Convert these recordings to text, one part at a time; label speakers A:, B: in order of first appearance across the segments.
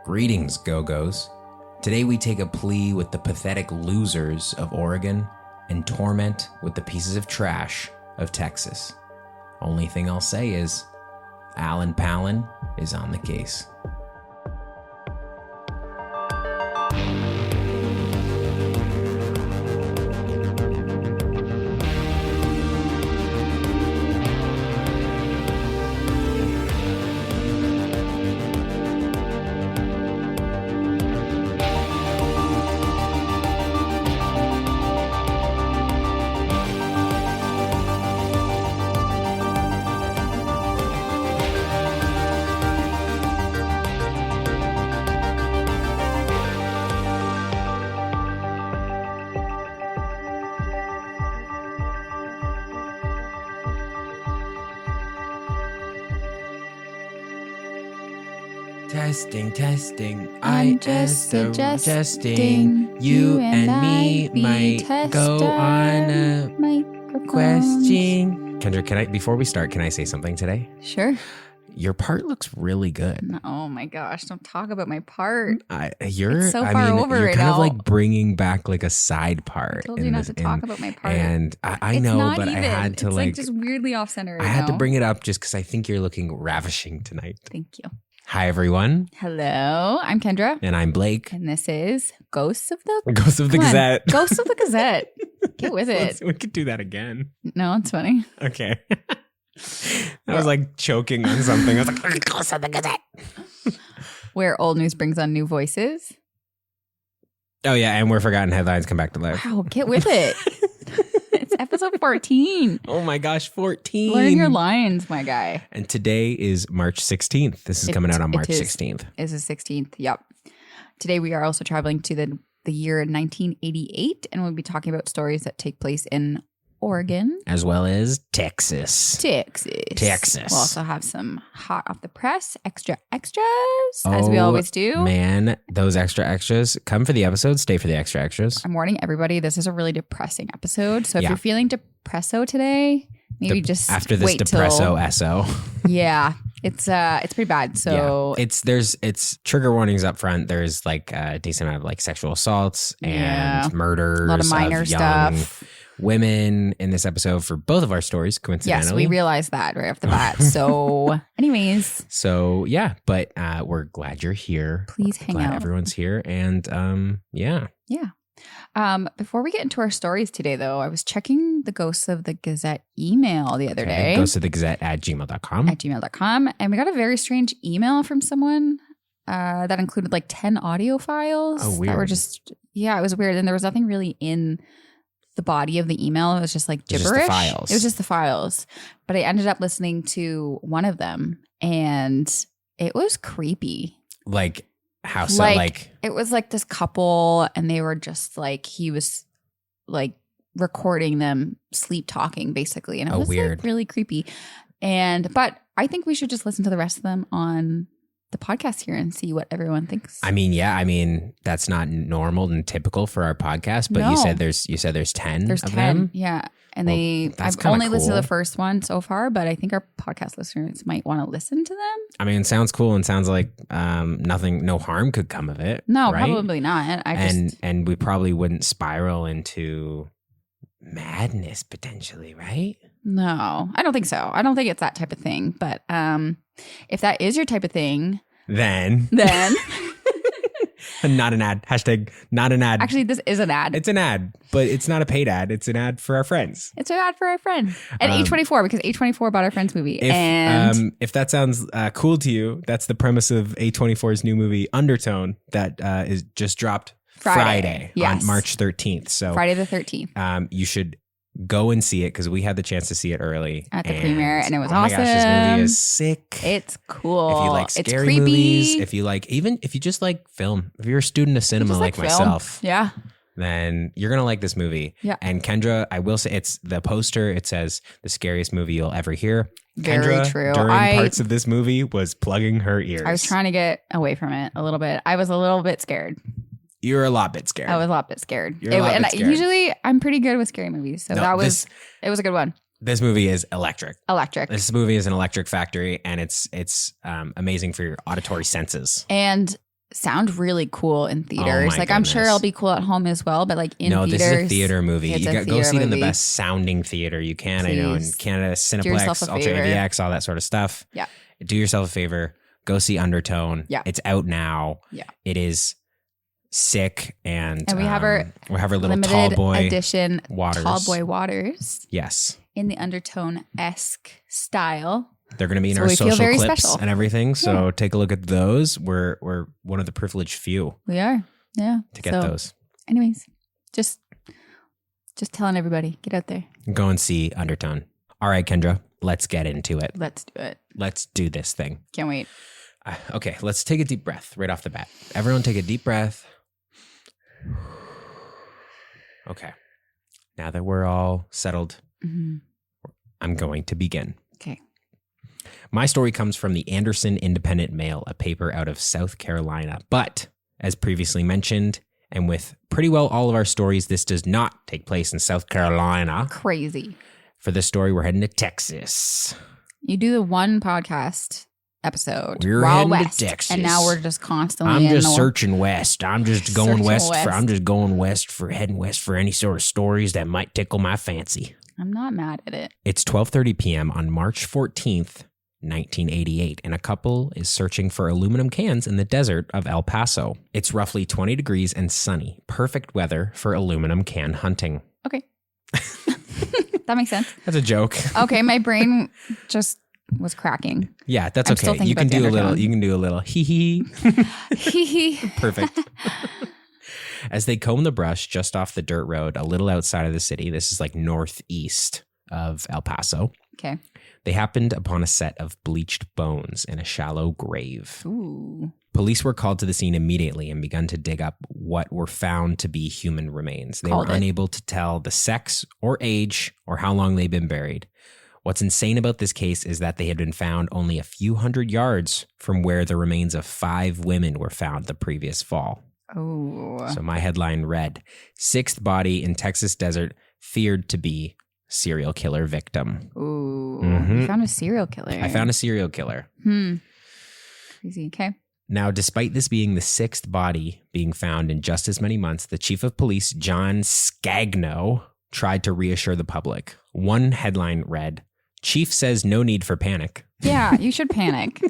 A: Greetings, Go-Go's. Today we take a plea with the pathetic losers of Oregon and torment with the pieces of trash of Texas. Only thing I'll say is, Alan Palin is on the case. Testing.
B: I'm just suggesting you and me might go on a
A: question. Kendra, before we start, can I say something today?
B: Sure.
A: Your part looks really good.
B: Oh my gosh, don't talk about my part.
A: You're
B: so far over
A: you're
B: right
A: kind
B: now.
A: of like bringing back like a side part.
B: I told you not to talk about my part.
A: And I know, but I had to
B: it's
A: like
B: just weirdly off center right
A: I had
B: now.
A: to bring it up just because I think you're looking ravishing tonight.
B: Thank you.
A: Hi, everyone.
B: Hello, I'm Kendra.
A: And I'm Blake.
B: And this is Ghosts of the
A: Gazette.
B: Ghosts of the Gazette. Get with it.
A: We could do that again.
B: No, it's funny.
A: Okay. I was like choking on something. I was like, Ghosts of the Gazette.
B: Where old news brings on new voices.
A: Oh, yeah. And where forgotten headlines come back to life.
B: Wow, get with it. It's episode 14.
A: Oh my gosh, 14.
B: Learn your lines, my guy.
A: And today is March 16th. This is coming out on March 16th.
B: It's the 16th. Yep. Today we are also traveling to the year 1988, and we'll be talking about stories that take place in Oregon.
A: As well as Texas.
B: We'll also have some hot off the press, extras, as we always do.
A: Man, those extras. Come for the episode, stay for the extras.
B: I'm warning everybody, this is a really depressing episode. So if you're feeling depresso today, maybe just
A: after this
B: wait
A: depresso SO.
B: Yeah. It's pretty bad. So
A: it's trigger warnings up front. There's like a decent amount of like sexual assaults and murders. A
B: lot of minor
A: young
B: stuff.
A: Women in this episode for both of our stories, coincidentally.
B: Yes, we realized that right off the bat. So anyways.
A: So yeah, but we're glad you're here.
B: Please hang out.
A: Everyone's here. And yeah.
B: Before we get into our stories today, though, I was checking the Ghosts of the Gazette email the other day.
A: Ghosts of the Gazette at gmail.com. And we got a very strange email from someone that included like 10 audio files. Oh, weird.
B: That were it was weird. And there was nothing really in the body of the email. It was just like gibberish. It was just the files. But I ended up listening to one of them and it was creepy.
A: Like how so? Like
B: it was like this couple and they were just like, he was like recording them sleep talking basically. And it was
A: weird.
B: Like really creepy. But I think we should just listen to the rest of them on the podcast here and see what everyone thinks.
A: I mean, that's not normal and typical for our podcast, but you said there's 10
B: There's
A: of
B: 10,
A: them.
B: yeah. And I've only listened to the first one so far, but I think our podcast listeners might want to listen to them.
A: I mean, it sounds cool and sounds like no harm could come of it.
B: No,
A: right?
B: probably not.
A: And we probably wouldn't spiral into madness potentially, right?
B: No, I don't think so. I don't think it's that type of thing. But if that is your type of thing,
A: then not an ad. Hashtag not an ad.
B: Actually, this is an ad.
A: It's an ad, but it's not a paid ad. It's an ad for our friends.
B: It's an ad for our friend. And A24, because A24 bought our friend's movie.
A: If that sounds cool to you, that's the premise of A24's new movie, Undertone, that is just dropped Friday on March 13th. So
B: Friday the 13th.
A: You should go and see it because we had the chance to see it early
B: at the premiere, and it was awesome.
A: Oh my gosh, this movie is sick.
B: It's cool.
A: If you like scary movies, if you just like film, if you're a student of cinema like myself, then you're gonna like this movie.
B: Yeah.
A: And Kendra, I will say, it's the poster. It says the scariest movie you'll ever hear.
B: Very
A: Kendra,
B: true.
A: During parts of this movie, was plugging her ears.
B: I was trying to get away from it a little bit. I was a little bit scared.
A: You're a lot bit scared.
B: I was a lot bit scared.
A: Scared.
B: Usually I'm pretty good with scary movies. So it was a good one.
A: This movie is electric.
B: This
A: movie is an electric factory, and it's amazing for your auditory senses.
B: And sound really cool in theaters. Like, I'm sure it'll be cool at home as well, but like in theaters. No, this is
A: a theater movie. You got go see it in the best sounding theater you can. Please. I know in Canada, Cineplex, Ultra AVX, all that sort of stuff.
B: Yeah.
A: Do yourself a favor. Go see Undertone.
B: Yeah.
A: It's out now.
B: Yeah.
A: It is sick, and
B: we have our
A: little
B: limited
A: tall boy
B: edition
A: waters.
B: Tall boy waters.
A: Yes.
B: In the Undertone-esque style.
A: They're going to be in our social clips special. And everything. So take a look at those. We're one of the privileged few.
B: We are. Yeah.
A: To get those.
B: Anyways, just telling everybody, get out there.
A: Go and see Undertone. All right, Kendra, let's get into it.
B: Let's do it.
A: Let's do this thing.
B: Can't wait.
A: Okay, let's take a deep breath right off the bat. Everyone take a deep breath. Okay. Now that we're all settled, I'm going to begin.
B: Okay.
A: My story comes from the Anderson Independent Mail, a paper out of South Carolina. But, as previously mentioned, and with pretty well all of our stories, this does not take place in South Carolina.
B: Crazy.
A: For this story, we're heading to Texas.
B: You do the one podcast episode.
A: We're heading west, to Texas.
B: And now we're just constantly
A: I'm just searching west. I'm just going west. Heading west for any sort of stories that might tickle my fancy.
B: I'm not mad at it.
A: It's 12:30 p.m. on March 14th, 1988, and a couple is searching for aluminum cans in the desert of El Paso. It's roughly 20 degrees and sunny. Perfect weather for aluminum can hunting.
B: Okay. That makes sense.
A: That's a joke.
B: Okay, my brain just was cracking.
A: Yeah, that's okay. You can do a little hee hee.
B: Hee hee.
A: Perfect. As they comb the brush just off the dirt road, a little outside of the city, this is like northeast of El Paso.
B: Okay.
A: They happened upon a set of bleached bones in a shallow grave.
B: Ooh.
A: Police were called to the scene immediately and begun to dig up what were found to be human remains. They were unable to tell the sex or age or how long they'd been buried. What's insane about this case is that they had been found only a few hundred yards from where the remains of 5 women were found the previous fall.
B: Oh.
A: So my headline read, 6th body in Texas desert feared to be serial killer victim.
B: Ooh. You found a serial killer.
A: I found a serial killer.
B: Crazy. Okay.
A: Now, despite this being the 6th body being found in just as many months, the chief of police, John Scagno, tried to reassure the public. One headline read, "Chief says no need for panic."
B: Yeah, you should panic.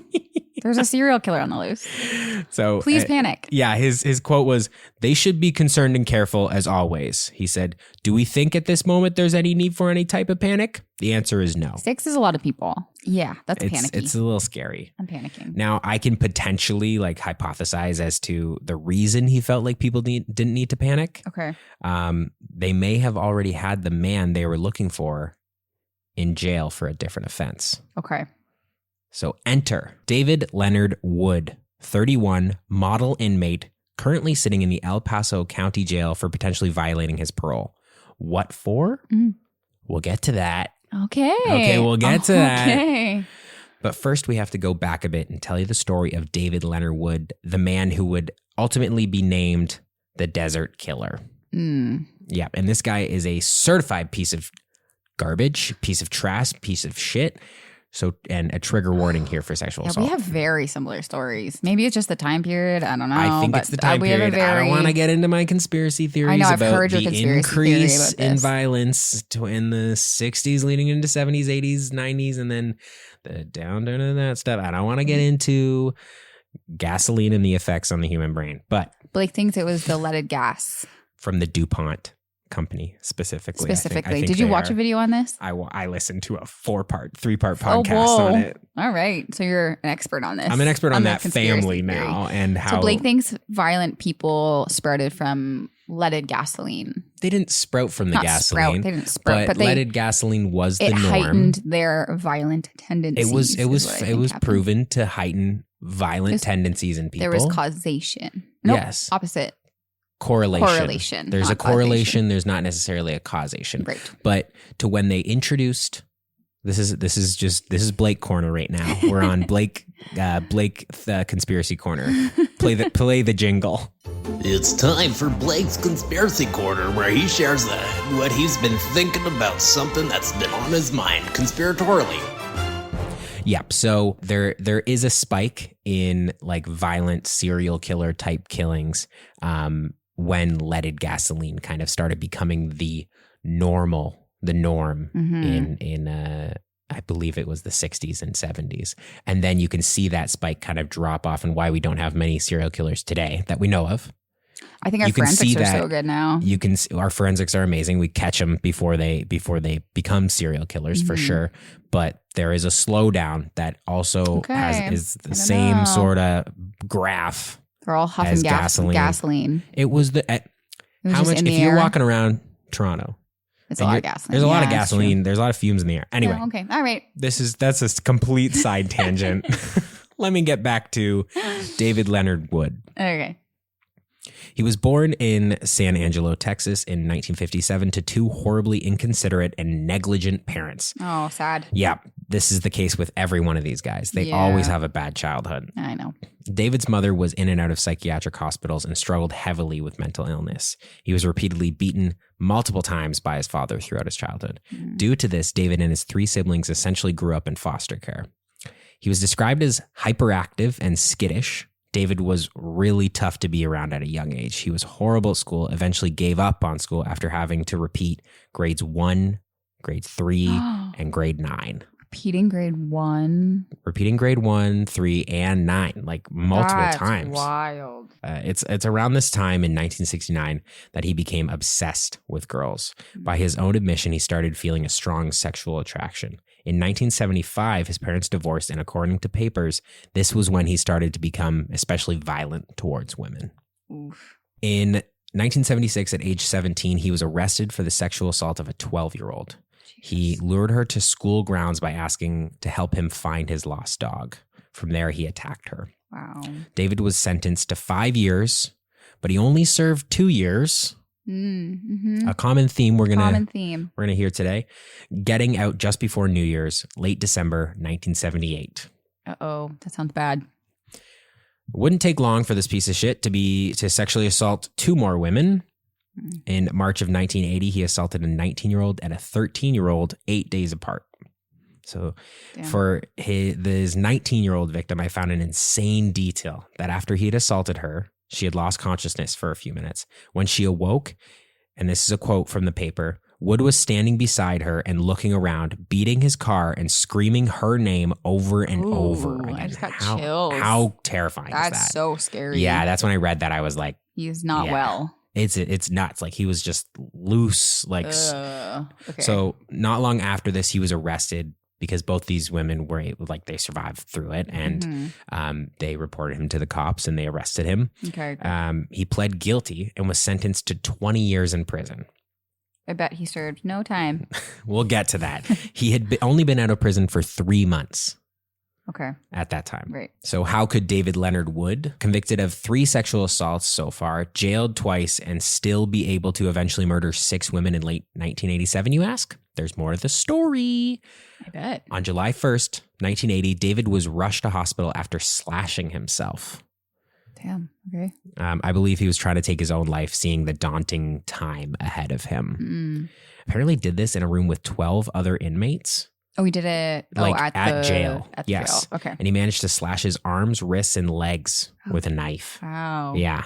B: There's a serial killer on the loose.
A: So
B: please panic.
A: Yeah, his quote was, "They should be concerned and careful as always." He said, "Do we think at this moment there's any need for any type of panic?" The answer is no.
B: 6 is a lot of people. Yeah, that's panicky.
A: It's a little scary.
B: I'm panicking.
A: Now, I can potentially like hypothesize as to the reason he felt like people didn't need to panic.
B: Okay.
A: They may have already had the man they were looking for in jail for a different offense.
B: Okay.
A: So enter David Leonard Wood, 31, model inmate, currently sitting in the El Paso County Jail for potentially violating his parole. What for? We'll get to that.
B: Okay,
A: we'll get to that.
B: Okay.
A: But first, we have to go back a bit and tell you the story of David Leonard Wood, the man who would ultimately be named the Desert Killer. Yeah, and this guy is a certified piece of garbage, piece of trash, piece of shit. So, and a trigger warning here for sexual assault.
B: We have very similar stories. Maybe it's just the time period. I don't know.
A: I think it's the time period. I don't want to get into my conspiracy theories about the increase in violence in the 60s leading into 70s, 80s, 90s, and then the down of that stuff. I don't want to get into gasoline and the effects on the human brain. But
B: Blake thinks it was the leaded gas.
A: From the DuPont company specifically. I think
B: Did you watch a video on this?
A: I listened to a 3-part podcast on it.
B: All right. So you're an expert on this.
A: I'm an expert on that family now and how.
B: So Blake thinks violent people sprouted from leaded gasoline.
A: They didn't sprout from the gasoline.
B: They didn't sprout, but
A: leaded gasoline was the norm.
B: It heightened their violent tendencies.
A: It was proven to heighten violent tendencies in people.
B: There was causation.
A: Yes.
B: Opposite.
A: Correlation. There's a correlation. Causation. There's not necessarily a causation.
B: Right.
A: But to when they introduced, this is Blake corner right now. We're on Blake the conspiracy corner. Play the jingle.
C: It's time for Blake's Conspiracy Corner, where he shares what he's been thinking about, something that's been on his mind conspiratorially.
A: Yep. So there is a spike in like violent serial killer type killings when leaded gasoline kind of started becoming the norm in I believe it was the 60s and 70s. And then you can see that spike kind of drop off, and why we don't have many serial killers today that we know of.
B: I think our forensics are so good now.
A: You can see, our forensics are amazing. We catch them before they become serial killers for sure. But there is a slowdown that also is the same sort of graph.
B: They're all huffing gasoline.
A: It was how much if you're walking around Toronto.
B: It's a lot of gasoline.
A: There's a lot of gasoline. There's a lot of fumes in the air. Anyway.
B: Yeah, okay. All right.
A: That's a complete side tangent. Let me get back to David Leonard Wood.
B: Okay.
A: He was born in San Angelo, Texas in 1957 to two horribly inconsiderate and negligent parents.
B: Oh, sad.
A: Yeah, this is the case with every one of these guys. They always have a bad childhood.
B: I know.
A: David's mother was in and out of psychiatric hospitals and struggled heavily with mental illness. He was repeatedly beaten multiple times by his father throughout his childhood. Due to this, David and his three siblings essentially grew up in foster care. He was described as hyperactive and skittish. David was really tough to be around at a young age. He was horrible at school, eventually gave up on school after having to repeat grades 1, grade 3, and grade 9.
B: Repeating grade 1,
A: 3, and 9, like multiple times.
B: Wild.
A: It's around this time in 1969 that he became obsessed with girls. By his own admission, he started feeling a strong sexual attraction. In 1975, his parents divorced, and according to papers, this was when he started to become especially violent towards women.
B: Oof.
A: In 1976, at age 17, he was arrested for the sexual assault of a 12-year-old. He lured her to school grounds by asking to help him find his lost dog. From there, he attacked her.
B: Wow.
A: David was sentenced to 5 years, but he only served 2 years.
B: Mm-hmm.
A: A common theme we're gonna hear today. Getting out just before New Year's, late December 1978.
B: Uh-oh, that sounds bad.
A: It wouldn't take long for this piece of shit to sexually assault 2 more women. In March of 1980, he assaulted a 19-year-old and a 13-year-old 8 days apart. So for his 19-year-old victim, I found an insane detail that after he had assaulted her, she had lost consciousness for a few minutes. When she awoke, and this is a quote from the paper, Wood was standing beside her and looking around, beating his car and screaming her name over and over again.
B: I just got chills.
A: How terrifying is that?
B: That's so scary.
A: Yeah, that's when I read that. I was like,
B: he's not well.
A: It's nuts. Like he was just loose. Like
B: okay.
A: So not long after this, he was arrested because both these women were they survived through it, and they reported him to the cops and they arrested him.
B: Okay.
A: He pled guilty and was sentenced to 20 years in prison.
B: I bet he served no time.
A: We'll get to that. He had only been out of prison for 3 months.
B: Okay.
A: At that time.
B: Right.
A: So how could David Leonard Wood, convicted of 3 sexual assaults so far, jailed twice, and still be able to eventually murder 6 women in late 1987, you ask? There's more to the story.
B: I bet.
A: On July 1st, 1980, David was rushed to hospital after slashing himself.
B: Damn. Okay.
A: I believe he was trying to take his own life, seeing the daunting time ahead of him. Apparently did this in a room with 12 other inmates.
B: Oh, he did it
A: at jail.
B: At the jail. Okay.
A: And he managed to slash his arms, wrists, and legs with a knife.
B: Wow.
A: Yeah.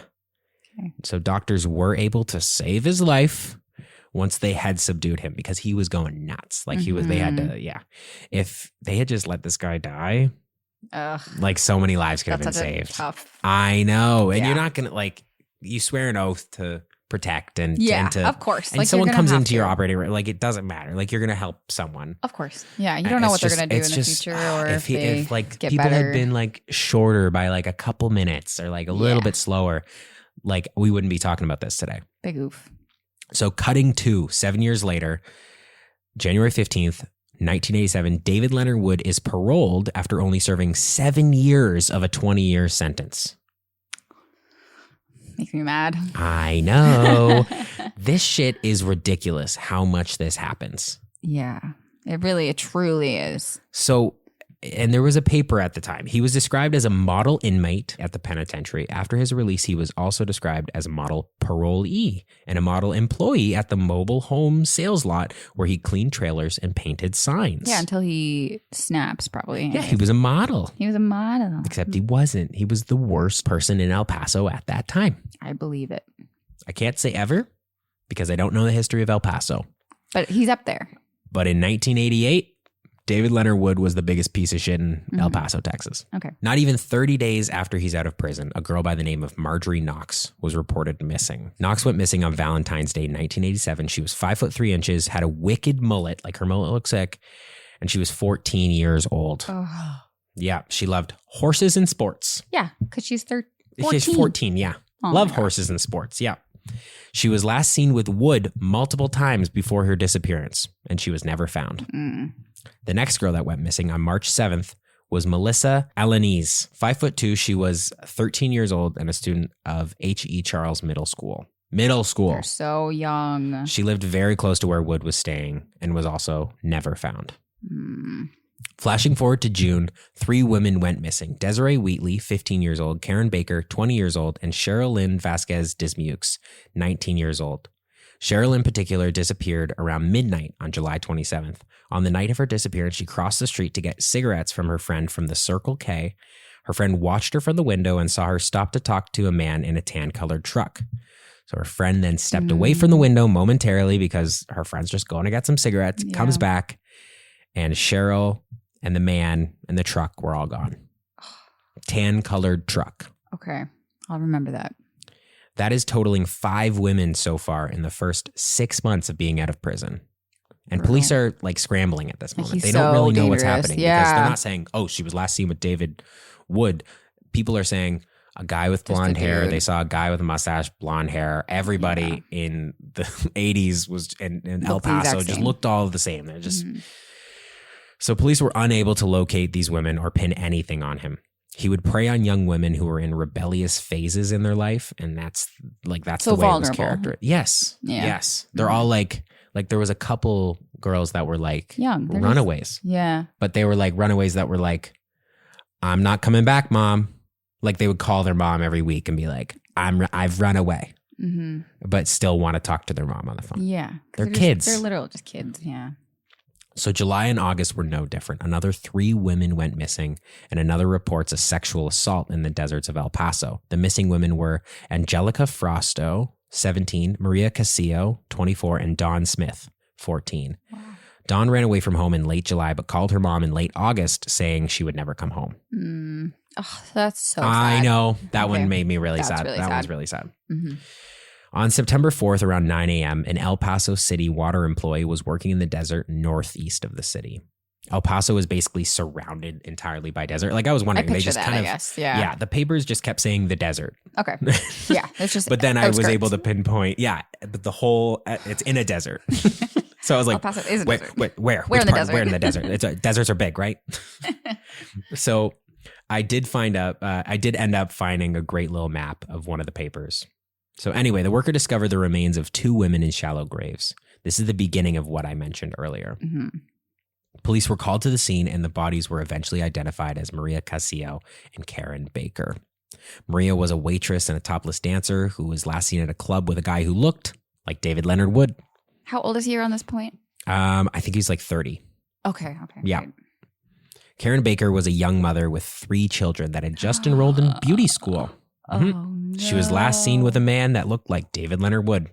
B: Okay.
A: So doctors were able to save his life once they had subdued him because he was going nuts. Like they had to, If they had just let this guy die, like so many lives could have been saved.
B: Tough.
A: I know. And you're not going to you swear an oath to protect and to,
B: of course.
A: And someone comes into your operating room, it doesn't matter. You're going to help someone.
B: Of course. Yeah. You don't know what they're going to do in the future, or if
A: people
B: better.
A: had been shorter by a couple minutes or a little bit slower, we wouldn't be talking about this today.
B: Big oof.
A: So cutting to 7 years later, January 15th, 1987, David Leonard Wood is paroled after only serving 7 years of a 20-year sentence.
B: Makes me mad.
A: I know. This shit is ridiculous how much this happens.
B: Yeah, it truly is.
A: So And there was a paper at the time. He was described as a model inmate at the penitentiary. After his release, he was also described as a model parolee and a model employee at the mobile home sales lot where he cleaned trailers and painted signs.
B: Yeah, until he snaps, probably.
A: Yeah, he was a model.
B: He was a model.
A: Except he wasn't. He was the worst person in El Paso at that time.
B: I believe it.
A: I can't say ever because I don't know the history of El Paso.
B: But he's up there.
A: But in 1988, David Leonard Wood was the biggest piece of shit in El Paso, Texas.
B: Okay.
A: Not even 30 days after he's out of prison, a girl by the name of Marjorie Knox was reported missing. Knox went missing on Valentine's Day, 1987. She was 5'3", had a wicked mullet, like her mullet looks like, and she was 14 years old.
B: Oh.
A: Yeah, she loved horses and sports.
B: Yeah, because she's 14.
A: She's 14, yeah.
B: Oh
A: Love horses and sports, yeah. She was last seen with Wood multiple times before her disappearance, and she was never found. The next girl that went missing on March 7th was Melissa Alanese. 5'2", she was 13 years old and a student of H.E. Charles Middle School.
B: They're so young.
A: She lived very close to where Wood was staying and was also never found. Flashing forward to June, 3 women went missing. Desiree Wheatley, 15 years old, Karen Baker, 20 years old, and Cheryl Lynn Vasquez Dismukes, 19 years old. Cheryl in particular disappeared around midnight on July 27th. On the night of her disappearance, she crossed the street to get cigarettes from her friend from the Circle K. Her friend watched her from the window and saw her stop to talk to a man in a tan-colored truck. So her friend then stepped away from the window momentarily because her friend's just going to get some cigarettes, comes back, and Cheryl and the man and the truck were all gone. Tan-colored truck.
B: Okay, I'll remember that.
A: That is totaling 5 women so far in the first 6 months of being out of prison. And police are like scrambling at this moment. They don't really know what's happening because they're not saying, oh, she was last seen with David Wood. People are saying a guy with blonde hair. They saw a guy with a mustache, blonde hair. Everybody in the 80s was in El Paso just looked all the same. They're just So police were unable to locate these women or pin anything on him. He would prey on young women who were in rebellious phases in their life, and that's so the way it was characterized. Yes. Yeah. Yes. They're all like there was a couple girls that were like
B: young
A: runaways.
B: Yeah.
A: But they were like runaways that were like, I'm not coming back, Mom. Like they would call their mom every week and be like, I've run away. But still want to talk to their mom on the phone.
B: Yeah.
A: They're kids.
B: They're literal just kids. Yeah.
A: So July and August were no different. Another 3 women went missing, and another reports a sexual assault in the deserts of El Paso. The missing women were Angelica Frosto, 17, Maria Casillo, 24, and Dawn Smith, 14. Wow. Dawn ran away from home in late July, but called her mom in late August saying she would never come home.
B: Oh, that's so sad.
A: I know. That one made me really sad. That was really sad. On September 4th, around 9 a.m., an El Paso City water employee was working in the desert northeast of the city. El Paso is basically surrounded entirely by desert. Like I was wondering, they just I guess. Yeah, the papers just kept saying the desert.
B: Okay. Yeah, it's just.
A: But then outskirts. I was able to pinpoint. Yeah, but the whole it's in a desert. So I was like,
B: El Paso is a desert.
A: Wait, where?
B: Where in the desert?
A: Where in the desert? Deserts are big, right? So I did end up finding a great little map of one of the papers. So anyway, the worker discovered the remains of 2 women in shallow graves. This is the beginning of what I mentioned earlier. Police were called to the scene, and the bodies were eventually identified as Maria Casillo and Karen Baker. Maria was a waitress and a topless dancer who was last seen at a club with a guy who looked like David Leonard Wood.
B: How old is he around this point?
A: I think he's like 30.
B: Okay.
A: Yeah.
B: Right.
A: Karen Baker was a young mother with 3 children that had just enrolled in beauty school.
B: Oh, no.
A: She was last seen with a man that looked like David Leonard Wood.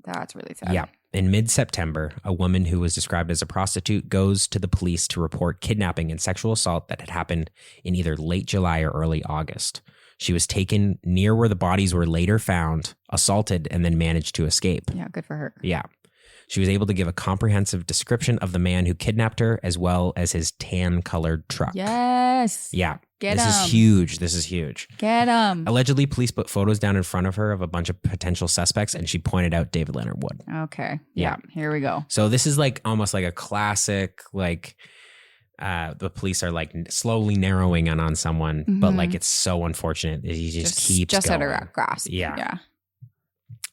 B: That's really sad.
A: Yeah. In mid-September, a woman who was described as a prostitute goes to the police to report kidnapping and sexual assault that had happened in either late July or early August. She was taken near where the bodies were later found, assaulted, and then managed to escape.
B: Yeah, good for her.
A: Yeah. She was able to give a comprehensive description of the man who kidnapped her, as well as his tan-colored truck.
B: Yes.
A: Yeah.
B: Get
A: this
B: him.
A: This is huge.
B: Get him.
A: Allegedly, police put photos down in front of her of a bunch of potential suspects, and she pointed out David Leonard Wood.
B: Okay. Yeah. Here we go.
A: So this is like almost like a classic, like the police are like slowly narrowing in on someone, but like it's so unfortunate that he just keeps going.
B: Out of grasp.
A: Yeah.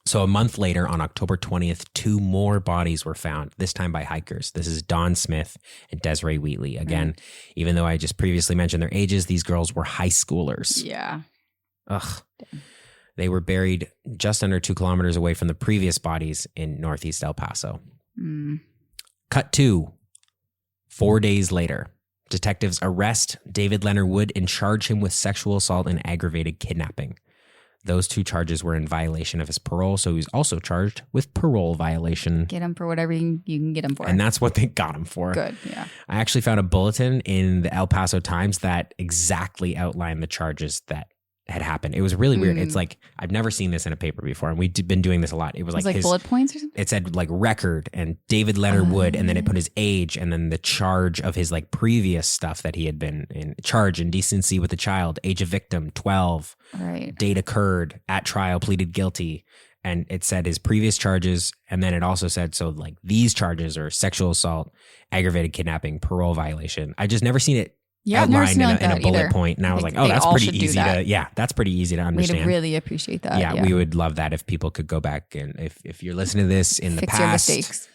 A: So a month later, on October 20th, 2 more bodies were found, this time by hikers. This is Dawn Smith and Desiree Wheatley. Again, even though I just previously mentioned their ages, these girls were high schoolers.
B: Yeah.
A: Ugh. They were buried just under 2 kilometers away from the previous bodies in northeast El Paso. Cut 2. 4 days later, detectives arrest David Leonard Wood and charge him with sexual assault and aggravated kidnapping. Those 2 charges were in violation of his parole, so he's also charged with parole violation.
B: Get him for whatever you can get him for.
A: And that's what they got him for.
B: Good, yeah.
A: I actually found a bulletin in the El Paso Times that exactly outlined the charges that had happened. It was really weird. It's like, I've never seen this in a paper before, and we've been doing this a lot. It was like his
B: bullet points or something?
A: It said like record and David Leonard Wood, and then it put his age and then the charge of his like previous stuff that he had been in. Charge: indecency with a child, age of victim 12,
B: right?
A: Date occurred, at trial, pleaded guilty. And it said his previous charges, and then it also said, so like these charges are sexual assault, aggravated kidnapping, parole violation. I just never seen it outlined in a bullet point. And I was like, oh, that's pretty easy that's pretty easy to understand.
B: We'd really appreciate that.
A: Yeah, we would love that if people could go back and if you're listening to this in the past,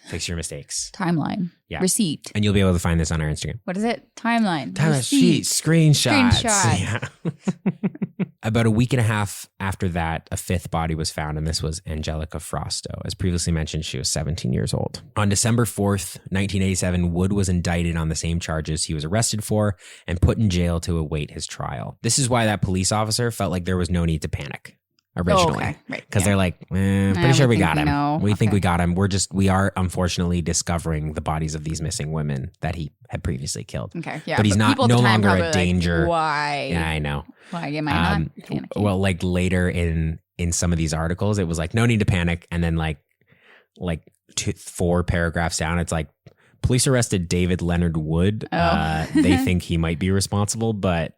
A: fix your mistakes.
B: Timeline. Yeah. Receipt.
A: And you'll be able to find this on our Instagram.
B: What is it? Timeline.
A: Sheet. Screenshots. Yeah. About a week and a half after that, a 5th body was found, and this was Angelica Frosto. As previously mentioned, she was 17 years old. On December 4th, 1987, Wood was indicted on the same charges he was arrested for and put in jail to await his trial. This is why that police officer felt like there was no need to panic originally. Because they're like, pretty sure we got him. We think we got him. We are unfortunately discovering the bodies of these missing women that he had previously killed.
B: Okay, yeah.
A: But he's no longer a danger.
B: Like, why?
A: Yeah, I know.
B: Why am I not panicking?
A: Well, like later in some of these articles, it was like, no need to panic. And then like 4 paragraphs down, it's like, police arrested David Leonard Wood. They think he might be responsible, but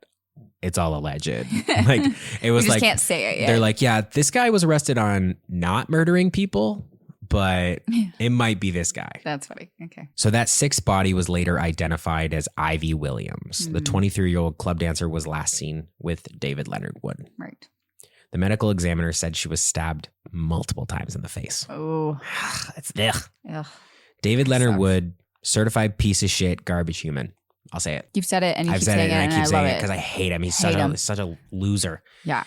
A: it's all alleged. Like it was like,
B: can't say it yet.
A: They're like, yeah, this guy was arrested on not murdering people, but it might be this guy.
B: That's funny. Okay.
A: So that 6th body was later identified as Ivy Williams. The 23-year-old club dancer was last seen with David Leonard Wood.
B: Right.
A: The medical examiner said she was stabbed multiple times in the face.
B: Oh.
A: It's ugh. David Leonard Wood, certified piece of shit, garbage human. I'll say it.
B: You've said it, and
A: I've said it, and I keep saying it because I hate him. He's such a loser.
B: Yeah.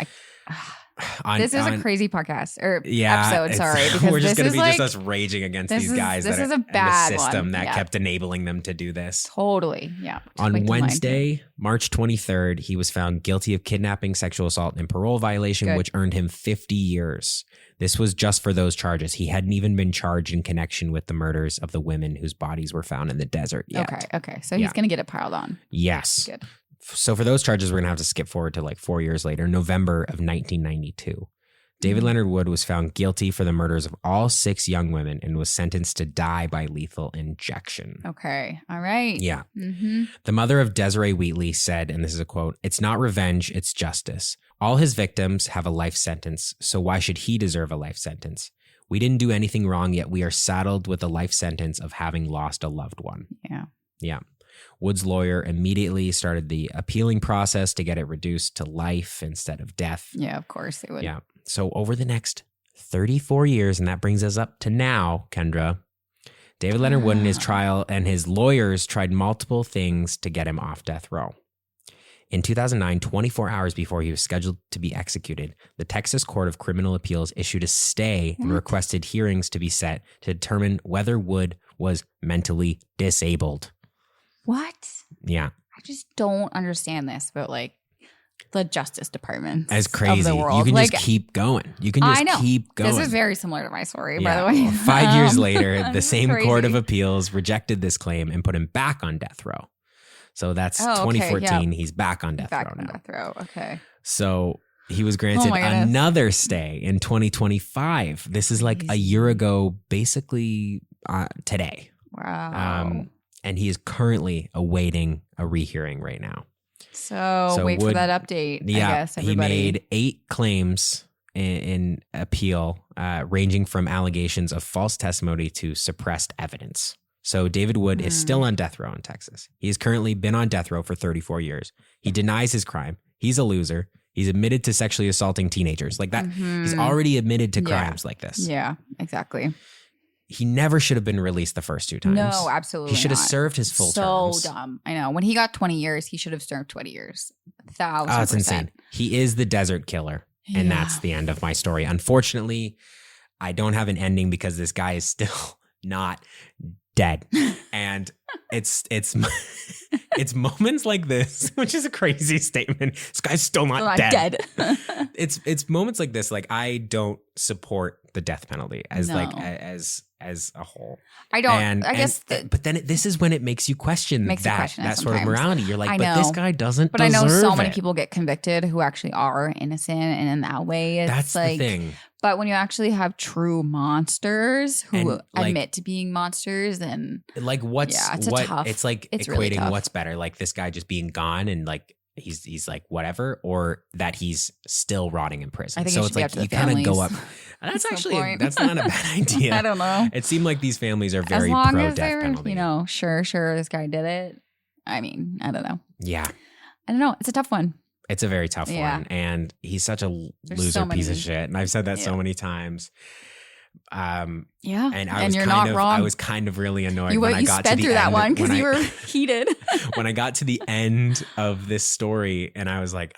B: This is a crazy podcast or episode. Sorry, because
A: we're just going to be
B: like,
A: just us raging against these guys.
B: This is a bad
A: system that kept enabling them to do this.
B: Totally. Yeah.
A: On Wednesday, March 23rd, he was found guilty of kidnapping, sexual assault, and parole violation, which earned him 50 years. This was just for those charges. He hadn't even been charged in connection with the murders of the women whose bodies were found in the desert yet.
B: Okay. So he's going to get it piled on.
A: Yes.
B: Good.
A: So for those charges, we're going to have to skip forward to like 4 years later, November of 1992. David Leonard Wood was found guilty for the murders of all 6 young women and was sentenced to die by lethal injection.
B: Okay. All right.
A: Yeah. Mm-hmm. The mother of Desiree Wheatley said, and this is a quote, "It's not revenge, it's justice. All his victims have a life sentence, so why should he deserve a life sentence? We didn't do anything wrong, yet we are saddled with a life sentence of having lost a loved one."
B: Yeah.
A: Yeah. Wood's lawyer immediately started the appealing process to get it reduced to life instead of death.
B: Yeah, of course they would.
A: Yeah. So over the next 34 years, and that brings us up to now, Kendra, David Leonard Wood in his trial and his lawyers tried multiple things to get him off death row. In 2009, 24 hours before he was scheduled to be executed, the Texas Court of Criminal Appeals issued a stay and requested hearings to be set to determine whether Wood was mentally disabled.
B: What?
A: Yeah.
B: I just don't understand this about like the Justice Department.
A: As crazy.
B: Of the world.
A: You can
B: like,
A: just keep going. You can just keep going.
B: This is very similar to my story, by the way.
A: Well, 5 years later, the same Court of Appeals rejected this claim and put him back on death row. So that's 2014. He's back on death row now.
B: Death row. Okay.
A: So he was granted another stay in 2025. This is like a year ago, basically today.
B: Wow.
A: And he is currently awaiting a rehearing right now.
B: So wait for that update, I guess, everybody.
A: He made 8 claims in appeal, ranging from allegations of false testimony to suppressed evidence. So David Wood is still on death row in Texas. He has currently been on death row for 34 years. He denies his crime. He's a loser. He's admitted to sexually assaulting teenagers like that. He's already admitted to crimes like this.
B: Yeah, exactly.
A: He never should have been released the first 2 times.
B: No, absolutely
A: He should have served his full terms.
B: So dumb. I know. When he got 20 years, he should have served 20 years. 1,000%.
A: Oh, it's insane. He is the desert killer. And that's the end of my story. Unfortunately, I don't have an ending because this guy is still not dead. And it's moments like this, which is a crazy statement. This guy's still not dead. It's moments like this. Like, I don't support the death penalty as as a whole.
B: I don't.
A: But then this is when it makes you question that sort of morality. You're like, but this guy doesn't. But
B: deserve
A: I know
B: so many people get convicted who actually are innocent, and in that way, it's
A: that's
B: like.
A: The thing.
B: But when you actually have true monsters who admit to being monsters, then
A: like it's
B: equating
A: really what's better, like this guy just being gone and like he's like whatever, or that he's still rotting in prison.
B: I think
A: so it's like you kind of go up. That's actually that's not a bad idea.
B: I don't know.
A: It seemed like these families are very
B: pro
A: death
B: penalty. Sure, this guy did it. I mean, I don't know.
A: Yeah,
B: I don't know. It's a tough one.
A: It's a very tough one, and he's such a loser piece of shit. And I've said that so many times. And you're not wrong. I was kind of really annoyed when I got to the end.
B: That one because you were heated.
A: When I got to the end of this story, and I was like,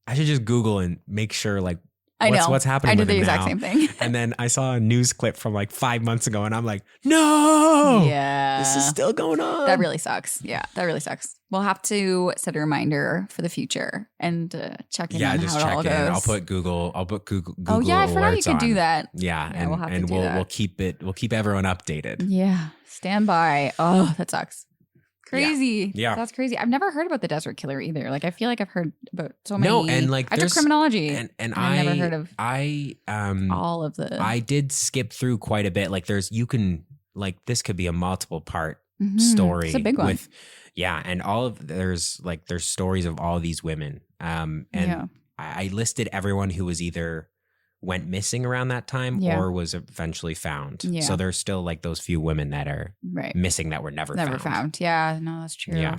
A: I should just Google and make sure like. What's happening?
B: I did
A: with
B: the
A: him
B: exact
A: now?
B: same thing.
A: And then I saw a news clip from like 5 months ago, and I'm like, no, this is still going on.
B: That really sucks. Yeah, that really sucks. We'll have to set a reminder for the future and check in. on
A: just
B: how
A: check
B: it all
A: in.
B: Goes.
A: I'll put Google.
B: Oh yeah, I forgot you could do that.
A: Yeah, and we'll keep it. We'll keep everyone updated.
B: Yeah, stand by. Oh, that sucks. Crazy.
A: Yeah.
B: That's crazy. I've never heard about the desert killer either. Like, I feel like I've heard about so many.
A: No, and like
B: I took criminology,
A: and
B: I've never heard of
A: all
B: of the.
A: I did skip through quite a bit. Like, this could be a multiple part story.
B: It's a big one.
A: And there's stories of all these women. I listed everyone who was either went missing around that time or was eventually found. Yeah. So there's still like those few women that are missing that were never found.
B: Yeah, no, that's true.
A: Yeah.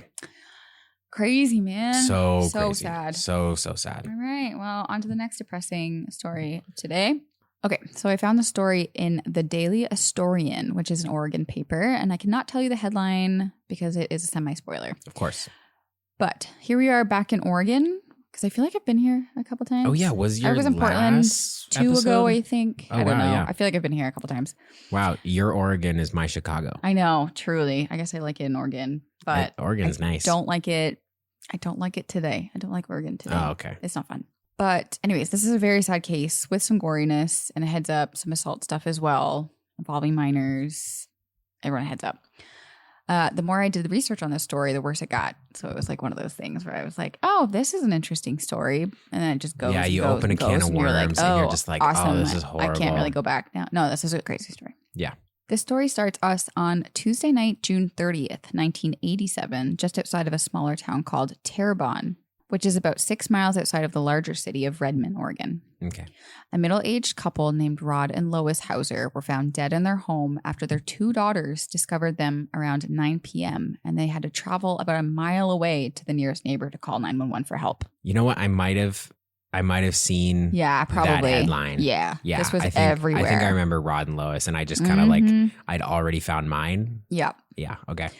B: Crazy, man.
A: So crazy.
B: Sad.
A: So sad.
B: All right. Well, on to the next depressing story of today. Okay, so I found the story in the Daily Astorian, which is an Oregon paper, and I cannot tell you the headline because it is a semi-spoiler.
A: Of course.
B: But here we are back in Oregon. Because I feel like I've been here a couple times.
A: Oh, yeah. I was in
B: Portland 2 ago, I think.
A: Oh,
B: I don't know.
A: Yeah.
B: I feel like I've been here a couple times.
A: Wow. Your Oregon is my Chicago.
B: I know. Truly. I guess I like it in Oregon. But
A: Oregon's nice.
B: I don't like it today. I don't like Oregon today.
A: Oh, okay.
B: It's not fun. But anyways, this is a very sad case with some goriness and a heads up, some assault stuff as well, involving minors. Everyone heads up. The more I did the research on this story, the worse it got. So it was like one of those things where I was like, oh, this is an interesting story. And then it just goes. Yeah, you
A: open a can of worms and you're just like,
B: awesome.
A: Oh, this is horrible.
B: I can't really go back now. No, this is a crazy story.
A: Yeah.
B: This story starts us on Tuesday night, June 30th, 1987, just outside of a smaller town called Terrebonne, which is about 6 miles outside of the larger city of Redmond, Oregon.
A: Okay.
B: A middle-aged couple named Rod and Lois Houser were found dead in their home after their 2 daughters discovered them around 9 p.m. and they had to travel about a mile away to the nearest neighbor to call 911 for help.
A: You know what? I might have seen
B: probably
A: that headline.
B: Yeah. This was everywhere.
A: I think I remember Rod and Lois, and I just kind of like, I'd already found mine.
B: Yeah.
A: Yeah. Okay.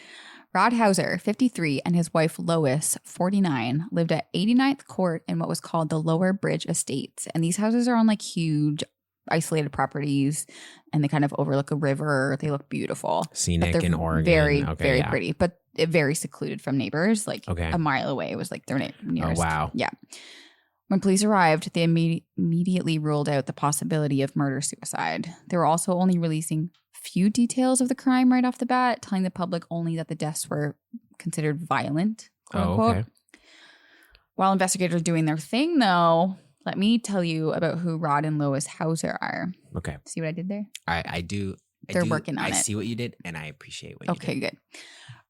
B: Rod Houser, 53, and his wife Lois, 49, lived at 89th Court in what was called the Lower Bridge Estates. And these houses are on like huge isolated properties and they kind of overlook a river. They look beautiful.
A: Scenic in Oregon.
B: Very pretty, but very secluded from neighbors. Like a mile away was like their nearest.
A: Oh, wow.
B: Yeah. When police arrived, they immediately ruled out the possibility of murder-suicide. They were also only releasing few details of the crime right off the bat, telling the public only that the deaths were considered violent, quote unquote. Okay. While investigators are doing their thing, though, let me tell you about who Rod and Lois Houser are.
A: Okay.
B: See what I did there?
A: I do.
B: They're working on it.
A: I see what you did, and I appreciate what you did.
B: Okay, good.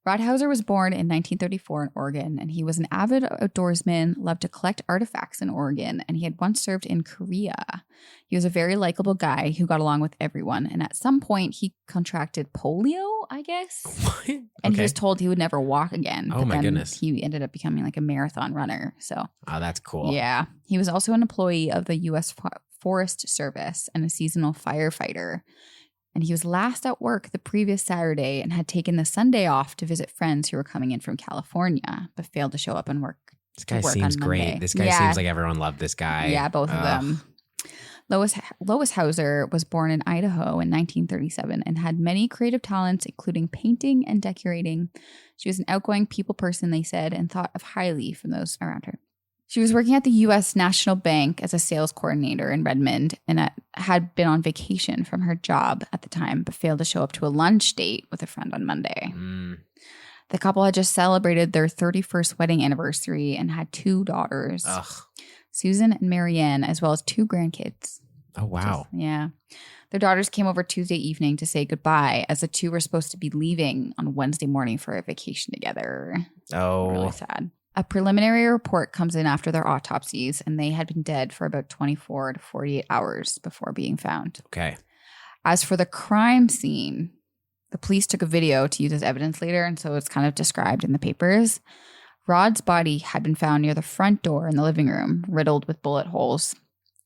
B: Rod Houser was born in 1934 in Oregon, and he was an avid outdoorsman, loved to collect artifacts in Oregon, and he had once served in Korea. He was a very likable guy who got along with everyone, and at some point he contracted polio, I guess.
A: What?
B: And he was told he would never walk again.
A: Oh, my goodness.
B: He ended up becoming like a marathon runner. So,
A: oh, that's cool.
B: Yeah. He was also an employee of the U.S. Forest Service and a seasonal firefighter. And he was last at work the previous Saturday and had taken the Sunday off to visit friends who were coming in from California, but failed to show up and work.
A: This guy seems great. This guy seems like everyone loved this guy.
B: Yeah, both of them. Lois Houser was born in Idaho in 1937 and had many creative talents, including painting and decorating. She was an outgoing people person, they said, and thought of highly from those around her. She was working at the U.S. National Bank as a sales coordinator in Redmond and had been on vacation from her job at the time, but failed to show up to a lunch date with a friend on Monday. The couple had just celebrated their 31st wedding anniversary and had 2 daughters, Susan and Marianne, as well as 2 grandkids.
A: Oh, wow.
B: Yeah. Their daughters came over Tuesday evening to say goodbye, as the 2 were supposed to be leaving on Wednesday morning for a vacation together.
A: Oh.
B: Really sad. A preliminary report comes in after their autopsies, and they had been dead for about 24 to 48 hours before being found.
A: Okay.
B: As for the crime scene, the police took a video to use as evidence later, and so it's kind of described in the papers. Rod's body had been found near the front door in the living room, riddled with bullet holes.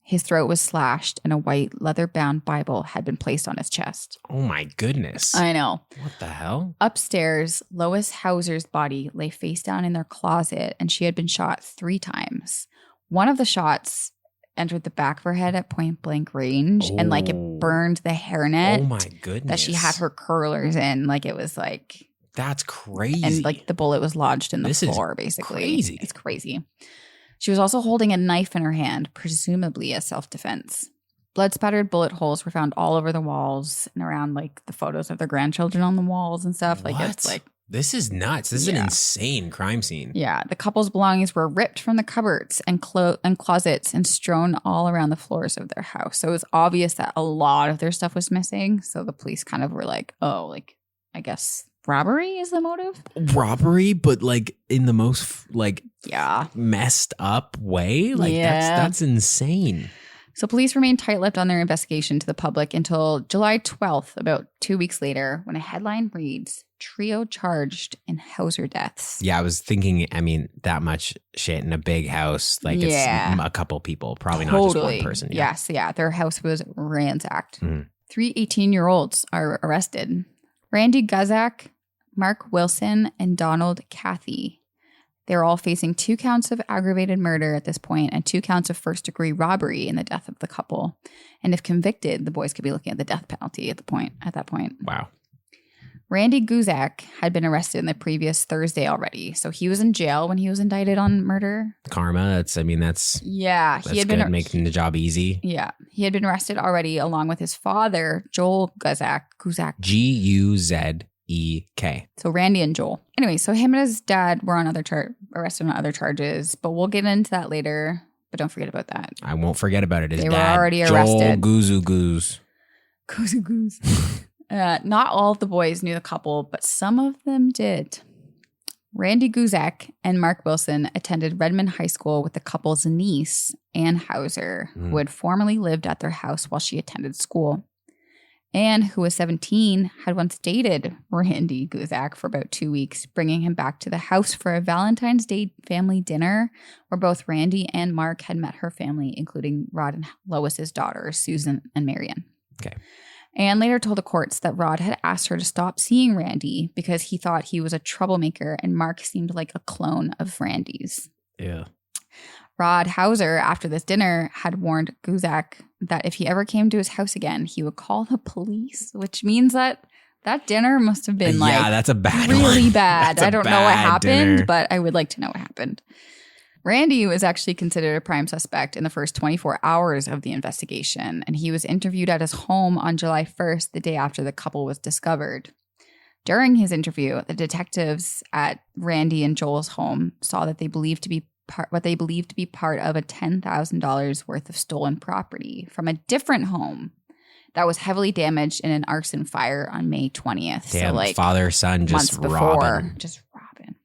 B: His throat was slashed, and a white leather-bound Bible had been placed on his chest.
A: Oh, my goodness.
B: I know.
A: What the hell?
B: Upstairs, Lois Houser's body lay face down in their closet, and she had been shot 3 times. One of the shots entered the back of her head at point-blank range, and, like, it burned the hairnet.
A: Oh, my goodness.
B: That she had her curlers in. Like, it was, like...
A: That's crazy.
B: And, like, the bullet was lodged in the floor, basically.
A: Crazy.
B: It's crazy. She was also holding a knife in her hand, presumably as self-defense. Blood-spattered bullet holes were found all over the walls and around, like, the photos of their grandchildren on the walls and stuff. Like, it's like...
A: This is nuts. This is an insane crime scene.
B: Yeah. The couple's belongings were ripped from the cupboards and closets and strewn all around the floors of their house. So it was obvious that a lot of their stuff was missing. So the police kind of were like, oh, like, I guess... robbery is the motive?
A: Robbery, but like in the most like messed up way? Like that's insane.
B: So police remained tight-lipped on their investigation to the public until July 12th, about 2 weeks later, when a headline reads, "Trio charged in Houser deaths."
A: Yeah, I was thinking, I mean, that much shit in a big house, like it's a couple people, probably not just one person. Yeah.
B: Yes, their house was ransacked. 3 18-year-olds are arrested. Randy Guzek, Mark Wilson, and Donald Cathy. They're all facing 2 counts of aggravated murder at this point and 2 counts of first-degree robbery in the death of the couple. And if convicted, the boys could be looking at the death penalty at that point.
A: Wow.
B: Randy Guzek had been arrested in the previous Thursday already, so he was in jail when he was indicted on murder.
A: Karma. That's he had been making the job easy.
B: Yeah, he had been arrested already, along with his father, Joel Guzek.
A: Guzek. So
B: Randy and Joel. Anyway, so him and his dad were on arrested on other charges, but we'll get into that later. But don't forget about that.
A: I won't forget about it.
B: They were already arrested.
A: Joel Guzek.
B: Not all of the boys knew the couple, but some of them did. Randy Guzek and Mark Wilson attended Redmond High School with the couple's niece, Ann Houser, who had formerly lived at their house while she attended school. Anne, who was 17, had once dated Randy Guzek for about 2 weeks, bringing him back to the house for a Valentine's Day family dinner where both Randy and Mark had met her family, including Rod and Lois's daughters, Susan and Marianne.
A: Okay.
B: Anne later told the courts that Rod had asked her to stop seeing Randy because he thought he was a troublemaker and Mark seemed like a clone of Randy's.
A: Yeah.
B: Rod Houser, after this dinner, had warned Guzek that if he ever came to his house again, he would call the police, which means that dinner must have been
A: that's a bad
B: really
A: one.
B: bad. I don't know what happened,
A: dinner.
B: But I would like to know what happened. Randy was actually considered a prime suspect in the first 24 hours of the investigation, and he was interviewed at his home on July 1st, the day after the couple was discovered. During his interview, the detectives at Randy and Joel's home saw that they believed to be what they believed to be part of a $10,000 worth of stolen property from a different home that was heavily damaged in an arson fire on May 20th.
A: Damn,
B: so like
A: father, son, just robbing.
B: Just robbing.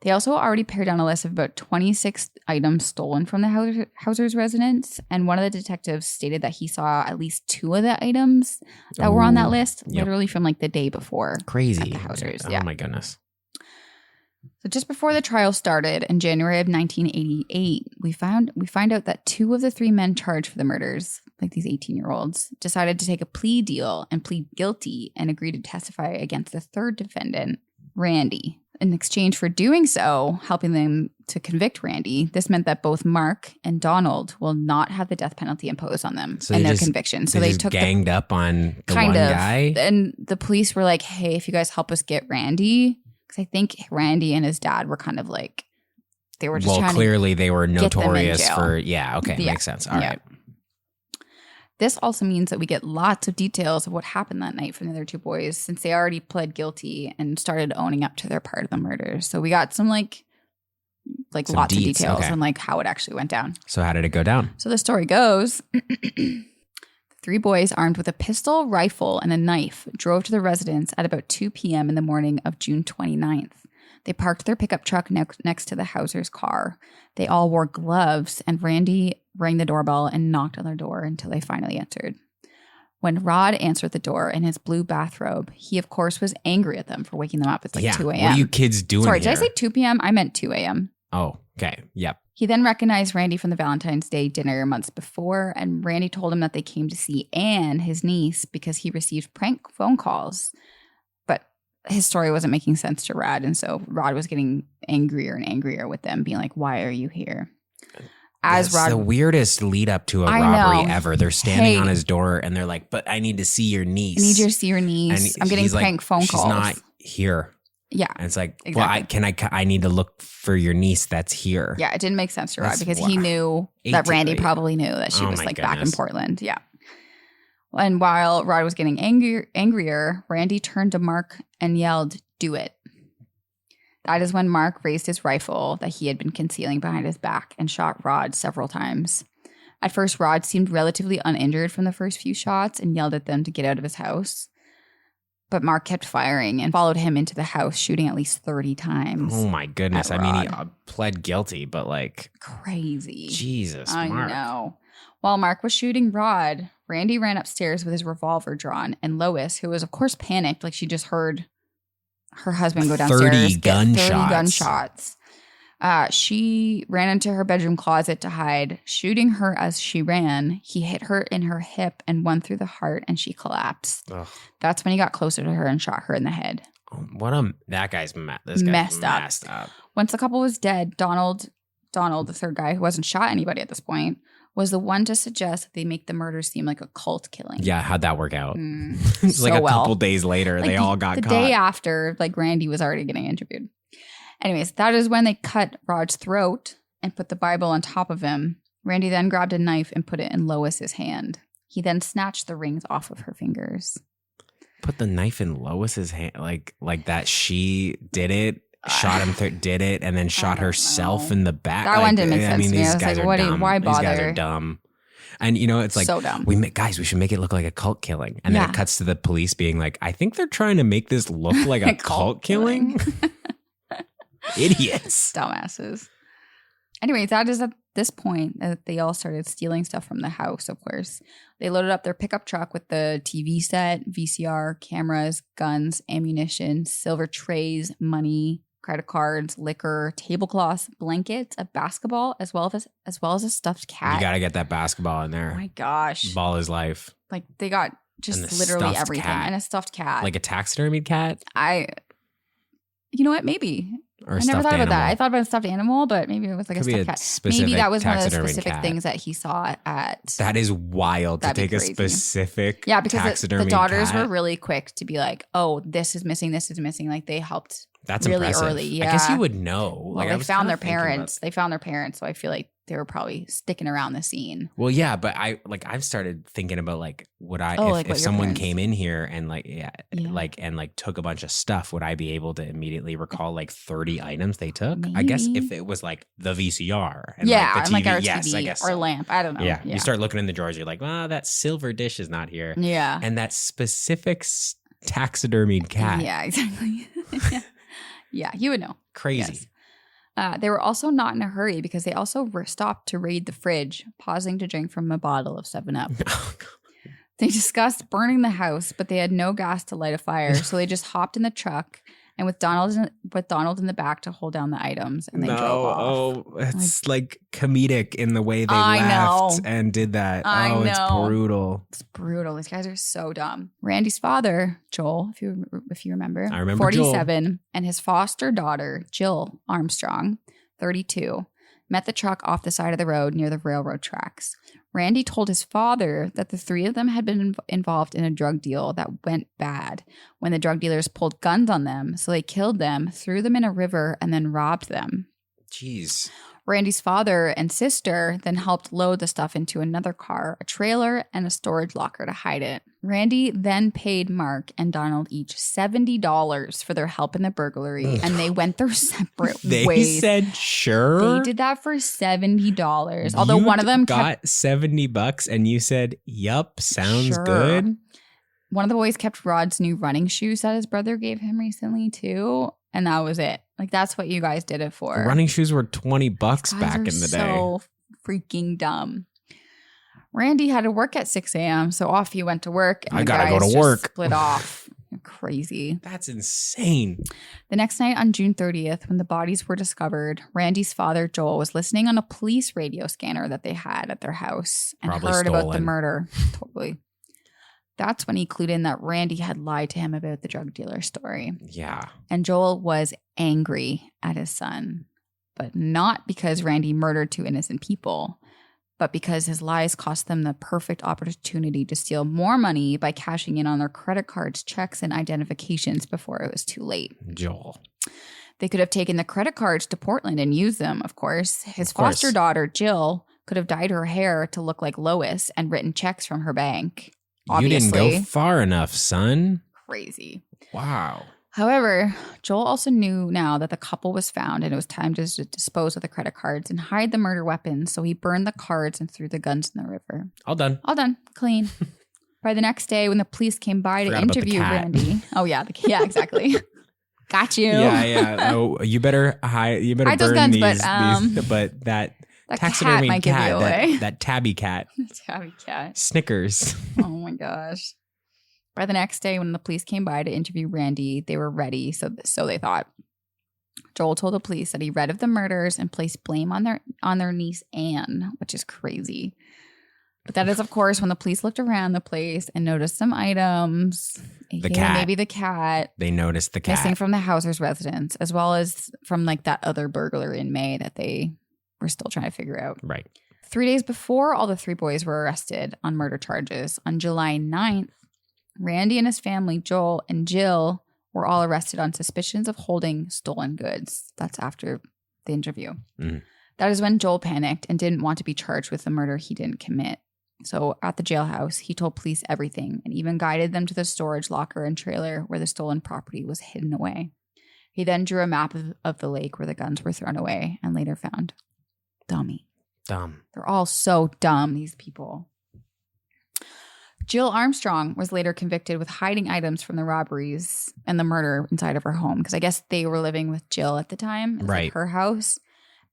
B: They also already pared down a list of about 26 items stolen from the Houser's residence. And one of the detectives stated that he saw at least 2 of the items that were on that list, literally from like the day before.
A: Crazy.
B: At the Housers.
A: Oh my goodness.
B: So just before the trial started in January of 1988, we find out that 2 of the 3 men charged for the murders, like these 18-year-olds, decided to take a plea deal and plead guilty and agree to testify against the 3rd defendant, Randy. In exchange for doing so, helping them to convict Randy, this meant that both Mark and Donald will not have the death penalty imposed on them in their conviction. So they took
A: ganged up on the one guy.
B: And the police were like, hey, if you guys help us get Randy, because I think Randy and his dad were kind of like, they were just
A: clearly they were notorious for, makes sense. All right.
B: This also means that we get lots of details of what happened that night from the other 2 boys, since they already pled guilty and started owning up to their part of the murder. So we got some like some lots of details on like how it actually went down.
A: So how did it go down?
B: So the story goes, the 3 boys armed with a pistol, rifle, and a knife drove to the residence at about 2 p.m. in the morning of June 29th. They parked their pickup truck next to the Houser's car. They all wore gloves, and Randy rang the doorbell and knocked on their door until they finally answered. When Rod answered the door in his blue bathrobe, he, of course, was angry at them for waking them up at 2 a.m.
A: What are you kids doing
B: Sorry,
A: here?
B: did I say 2 p.m.? I meant 2 a.m.
A: Oh, okay. Yep.
B: He then recognized Randy from the Valentine's Day dinner months before, and Randy told him that they came to see Anne, his niece, because he received prank phone calls. But his story wasn't making sense to Rod, and so Rod was getting angrier and angrier with them, being like, why are you here?
A: That's the weirdest lead up to a robbery ever. They're standing on his door and they're like, but I need to see your niece.
B: I need you to see your niece. I'm getting prank phone calls.
A: She's not here.
B: Yeah.
A: And it's like, exactly. Well, I need to look for your niece that's here.
B: Yeah, it didn't make sense to Rod because he knew that Randy probably knew that she was like back in Portland. Yeah. And while Rod was getting angrier, Randy turned to Mark and yelled, "Do it." That is when Mark raised his rifle that he had been concealing behind his back and shot Rod several times. At first, Rod seemed relatively uninjured from the first few shots and yelled at them to get out of his house. But Mark kept firing and followed him into the house, shooting at least 30 times.
A: Oh my goodness. I mean, he pled guilty, but like...
B: Crazy.
A: Jesus,
B: I
A: Mark.
B: know. While Mark was shooting Rod, Randy ran upstairs with his revolver drawn, and Lois, who was of course panicked, like she just heard her husband go downstairs,
A: 30
B: gunshots. She ran into her bedroom closet to hide. Shooting her as she ran, he hit her in her hip and one through the heart, and she collapsed. Ugh. That's when he got closer to her and shot her in the head.
A: That guy's messed up.
B: Once the couple was dead, Donald, the 3rd guy who hasn't shot anybody at this point, was the one to suggest that they make the murder seem like a cult killing.
A: Yeah, how'd that work out? It's like a couple days later, they all got caught.
B: The day after, like Randy was already getting interviewed. Anyways, that is when they cut Rod's throat and put the Bible on top of him. Randy then grabbed a knife and put it in Lois's hand. He then snatched the rings off of her fingers.
A: Put the knife in Lois's hand? Like that she did it? Shot him, did it, and then shot herself in the back.
B: That one didn't make sense to me.
A: These
B: I was
A: guys
B: like,
A: are dumb.
B: why bother?
A: These guys are dumb. And it's like,
B: so dumb.
A: We should make it look like a cult killing. And then it cuts to the police being like, I think they're trying to make this look like a cult killing. Idiots.
B: Dumbasses. Anyway, that is at this point that they all started stealing stuff from the house, of course. They loaded up their pickup truck with the TV set, VCR, cameras, guns, ammunition, silver trays, money, credit cards, liquor, tablecloths, blankets, a basketball, as well as a stuffed cat.
A: You got to get that basketball in there.
B: Oh my gosh.
A: Ball is life.
B: Like they got just literally everything.
A: Cat.
B: And a stuffed cat.
A: Like a taxidermied cat?
B: You know what? Maybe.
A: Or
B: I never thought about that. I thought about a stuffed animal, but maybe it was like a stuffed cat. Maybe that was one of the specific things that he saw at.
A: That is wild to take a specific
B: because the daughters were really quick to be like, oh, this is missing. Like they helped
A: That's
B: really
A: impressive.
B: early. Yeah.
A: I guess you would know.
B: Well, they found their parents. So I feel like they were probably sticking around the scene.
A: Well, yeah, but I've started thinking about would I if someone came in here and took a bunch of stuff, would I be able to immediately recall 30 items they took?
B: Maybe.
A: I guess if it was the VCR and
B: the
A: TV,
B: our
A: yes,
B: TV
A: I guess
B: or
A: so.
B: lamp. I don't know.
A: Yeah, you start looking in the drawers, you're like, that silver dish is not here.
B: Yeah,
A: and that specific taxidermied cat.
B: Yeah, exactly. Yeah, you would know.
A: Crazy.
B: Yes. They were also not in a hurry because they also stopped to raid the fridge, pausing to drink from a bottle of 7-Up. They discussed burning the house, but they had no gas to light a fire, so they just hopped in the truck and with Donald in the back to hold down the items, and they drove off.
A: Oh, it's comedic in the way they left and did that. It's brutal.
B: It's brutal. These guys are so dumb. Randy's father, Joel, if you remember,
A: I remember
B: 47,
A: Joel.
B: And his foster daughter, Jill Armstrong, 32, met the truck off the side of the road near the railroad tracks. Randy told his father that the three of them had been involved in a drug deal that went bad when the drug dealers pulled guns on them. So they killed them, threw them in a river, and then robbed them.
A: Jeez.
B: Randy's father and sister then helped load the stuff into another car, a trailer, and a storage locker to hide it. Randy then paid Mark and Donald each $70 for their help in the burglary, and they went their separate ways.
A: They said sure.
B: They did that for $70. Although one of them
A: got $70 and you said, yup, sounds
B: sure.
A: good.
B: One of the boys kept Rod's new running shoes that his brother gave him recently too. And that was it. That's what you guys did it for.
A: The running shoes were $20 back in the day.
B: So freaking dumb. Randy had to work at 6 a.m. So off he went to work. And
A: I gotta go to work.
B: Split off. Crazy.
A: That's insane.
B: The next night on June 30th, when the bodies were discovered, Randy's father, Joel, was listening on a police radio scanner that they had at their house and
A: Probably
B: heard
A: stolen.
B: about the murder. Totally. That's when he clued in that Randy had lied to him about the drug dealer story.
A: Yeah.
B: And Joel was angry at his son, but not because Randy murdered two innocent people, but because his lies cost them the perfect opportunity to steal more money by cashing in on their credit cards, checks, and identifications before it was too late.
A: Joel.
B: They could have taken the credit cards to Portland and used them, of course. His foster daughter, Jill, could have dyed her hair to look like Lois and written checks from her bank. Obviously.
A: You didn't go far enough, son.
B: Crazy.
A: Wow.
B: However, Joel also knew now that the couple was found and it was time to dispose of the credit cards and hide the murder weapons. So he burned the cards and threw the guns in the river.
A: All done.
B: All done. Clean. By the next day, when the police came by to interview Randy. Oh, yeah. Yeah, exactly. Got you.
A: Yeah. Oh, you better hide. You better burn
B: those guns,
A: but that
B: taxidermied cat might give you away.
A: That tabby cat.
B: Tabby cat.
A: Snickers.
B: Oh my gosh. By the next day, when the police came by to interview Randy, they were ready, so they thought. Joel told the police that he read of the murders and placed blame on their niece Anne, which is crazy. But that is, of course, when the police looked around the place and noticed some items.
A: The cat.
B: Maybe the cat.
A: They noticed the cat.
B: Missing from the Houser's residence, as well as from that other burglar in May that they were still trying to figure out.
A: Right.
B: 3 days before all the three boys were arrested on murder charges, on July 9th, Randy and his family, Joel and Jill, were all arrested on suspicions of holding stolen goods. That's after the interview.
A: Mm.
B: That is when Joel panicked and didn't want to be charged with the murder he didn't commit. So at the jailhouse, he told police everything and even guided them to the storage locker and trailer where the stolen property was hidden away. He then drew a map of the lake where the guns were thrown away and later found. Dummy.
A: Dumb.
B: They're all so dumb, these people. Jill Armstrong was later convicted with hiding items from the robberies and the murder inside of her home because I guess they were living with Jill at the time.
A: Right.
B: Her house.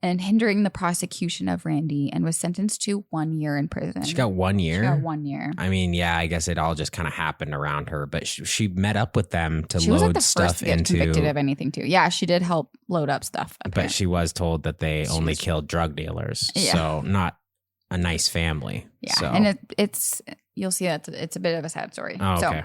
B: And hindering the prosecution of Randy and was sentenced to 1 year in prison.
A: She got 1 year?
B: She got 1 year.
A: I mean, yeah, I guess it all just kind of happened around her, but she met up with them to
B: she was
A: load
B: the
A: stuff
B: first to get
A: into.
B: Convicted of anything too. Yeah, she did help load up stuff. Apparently.
A: But she was told that they only killed drug dealers.
B: Yeah.
A: So not a nice family.
B: Yeah.
A: So.
B: And it's you'll see that it's a bit of a sad story.
A: Oh, okay.
B: So,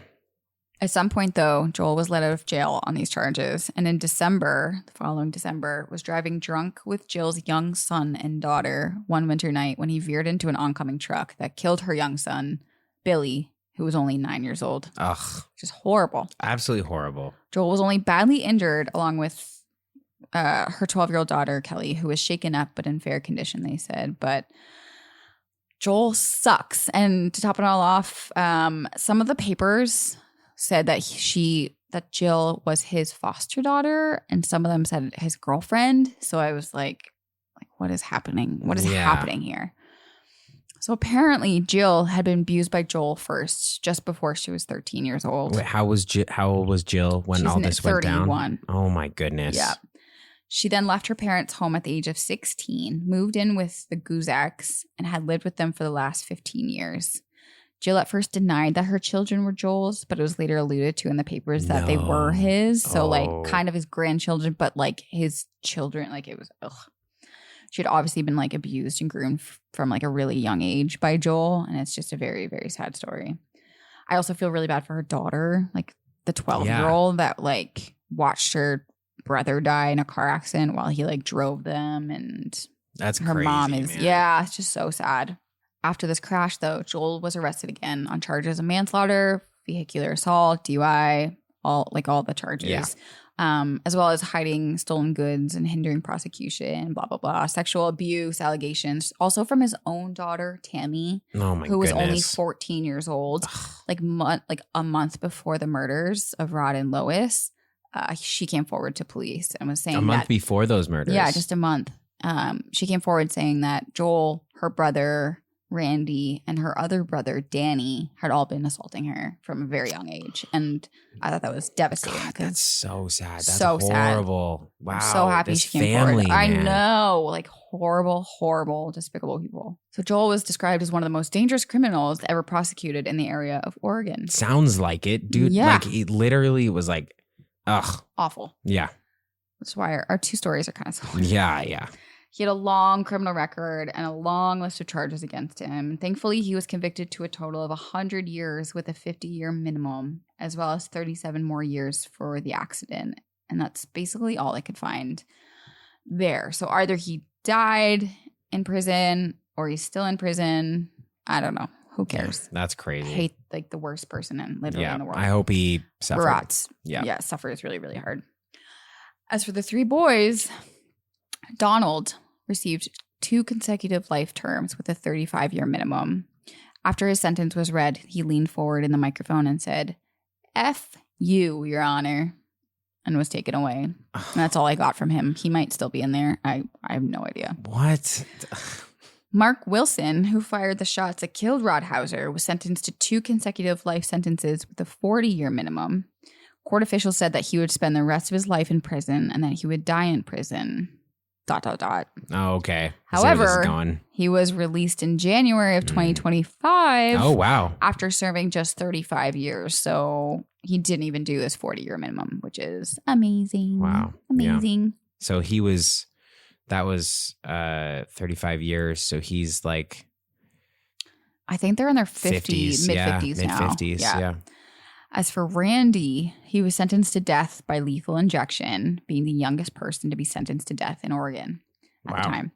B: at some point, though, Joel was let out of jail on these charges. And in December, the following December, was driving drunk with Jill's young son and daughter one winter night when he veered into an oncoming truck that killed her young son, Billy, who was only 9 years old.
A: Ugh.
B: Which is horrible.
A: Absolutely horrible.
B: Joel was only badly injured along with her 12-year-old daughter, Kelly, who was shaken up but in fair condition, they said. But Joel sucks. And to top it all off, some of the papers said that Jill was his foster daughter, and some of them said his girlfriend. So I was like, what is happening? What is happening here? So apparently Jill had been abused by Joel first, just before she was 13 years old.
A: Wait, how old was Jill when all this went down?
B: 31.
A: Oh my goodness.
B: Yeah. She then left her parents' home at the age of 16, moved in with the Guzeks, and had lived with them for the last 15 years. Jill at first denied that her children were Joel's, but it was later alluded to in the papers that they were his. So like kind of his grandchildren, but like his children, like it was, ugh. She had obviously been like abused and groomed from like a really young age by Joel. And it's just a very, very sad story. I also feel really bad for her daughter, like the 12-year-old that like watched her brother die in a car accident while he like drove them. And
A: that's
B: her
A: crazy,
B: mom is,
A: man.
B: it's just so sad. After this crash, though, Joel was arrested again on charges of manslaughter, vehicular assault, DUI, all the charges.
A: Yeah.
B: As well as hiding stolen goods and hindering prosecution, blah, blah, blah. Sexual abuse allegations. Also from his own daughter, Tammy, who was only 14 years old. Like a month before the murders of Rod and Lois, she came forward to police and was saying
A: a month before those murders.
B: Yeah, just a month. She came forward saying that Joel, her brother, Randy, and her other brother, Danny, had all been assaulting her from a very young age. And I thought that was devastating.
A: God, that's so sad. That's
B: so
A: horrible.
B: Sad.
A: Wow.
B: I'm so happy she came
A: family,
B: forward.
A: man.
B: I know. Like horrible, horrible, despicable people. So Joel was described as one of the most dangerous criminals ever prosecuted in the area of Oregon.
A: Sounds like it. Dude, like he literally was like, ugh.
B: Awful.
A: Yeah.
B: That's why our two stories are kind of similar.
A: Yeah.
B: He had a long criminal record and a long list of charges against him. Thankfully, he was convicted to a total of 100 years with a 50-year minimum, as well as 37 more years for the accident. And that's basically all I could find there. So either he died in prison or he's still in prison. I don't know. Who cares?
A: Yeah, that's crazy.
B: I hate like the worst person in the world.
A: I hope he suffered.
B: Rats. Yeah, suffers really, really hard. As for the three boys, Donald received 2 consecutive life terms with a 35-year minimum. After his sentence was read, he leaned forward in the microphone and said, "F you, Your Honor," and was taken away. And that's all I got from him. He might still be in there. I have no idea.
A: What?
B: Mark Wilson, who fired the shots that killed Rod Houser, was sentenced to 2 consecutive life sentences with a 40-year minimum. Court officials said that he would spend the rest of his life in prison and that he would die in prison. ...
A: Oh, okay.
B: However, he was released in January of 2025.
A: Oh, wow.
B: After serving just 35 years. So he didn't even do his 40-year minimum, which is amazing.
A: Wow.
B: Amazing.
A: Yeah. So that was 35 years. So he's like,
B: I think they're in their 50s, mid-50s now.
A: Mid-50s, yeah.
B: As for Randy, he was sentenced to death by lethal injection, being the youngest person to be sentenced to death in Oregon at the time.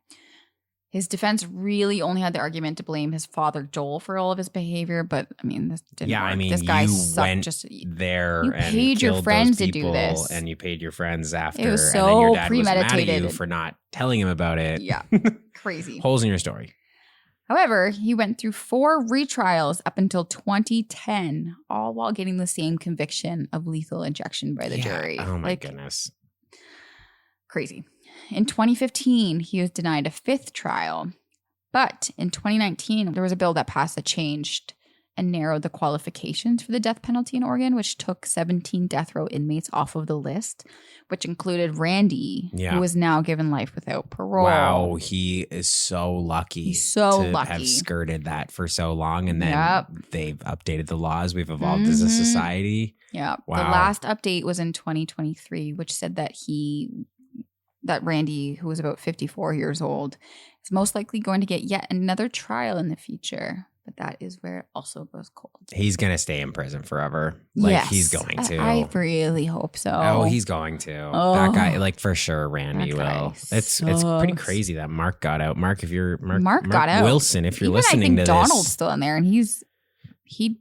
B: His defense really only had the argument to blame his father, Joel, for all of his behavior, but I mean, this didn't work. I mean, this guy
A: went there. You
B: paid your friends to do this.
A: And you paid your friends after.
B: It was so
A: and then your dad
B: premeditated.
A: Was mad at you for not telling him about it.
B: Yeah. Crazy.
A: Holes in your story.
B: However, he went through 4 retrials up until 2010, all while getting the same conviction of lethal injection by the jury.
A: Oh, my goodness.
B: Crazy. In 2015, he was denied a 5th trial. But in 2019, there was a bill that passed that changed and narrowed the qualifications for the death penalty in Oregon, which took 17 death row inmates off of the list, which included Randy, who was now given life without parole.
A: Wow, he is so lucky.
B: He's so lucky.
A: Have skirted that for so long, and then they've updated the laws. We've evolved as a society.
B: Yeah.
A: Wow.
B: The last update was in 2023, which said that Randy, who was about 54 years old, is most likely going to get yet another trial in the future. But that is where it also goes cold. He's
A: going to stay in prison forever. Yes, he's going to.
B: I really hope so.
A: Oh, he's going to. That guy, like for sure, Randy will. It's pretty crazy that Mark got out. Mark, if you're Mark got out. Wilson, if you're listening to this.
B: Donald's still in there, and he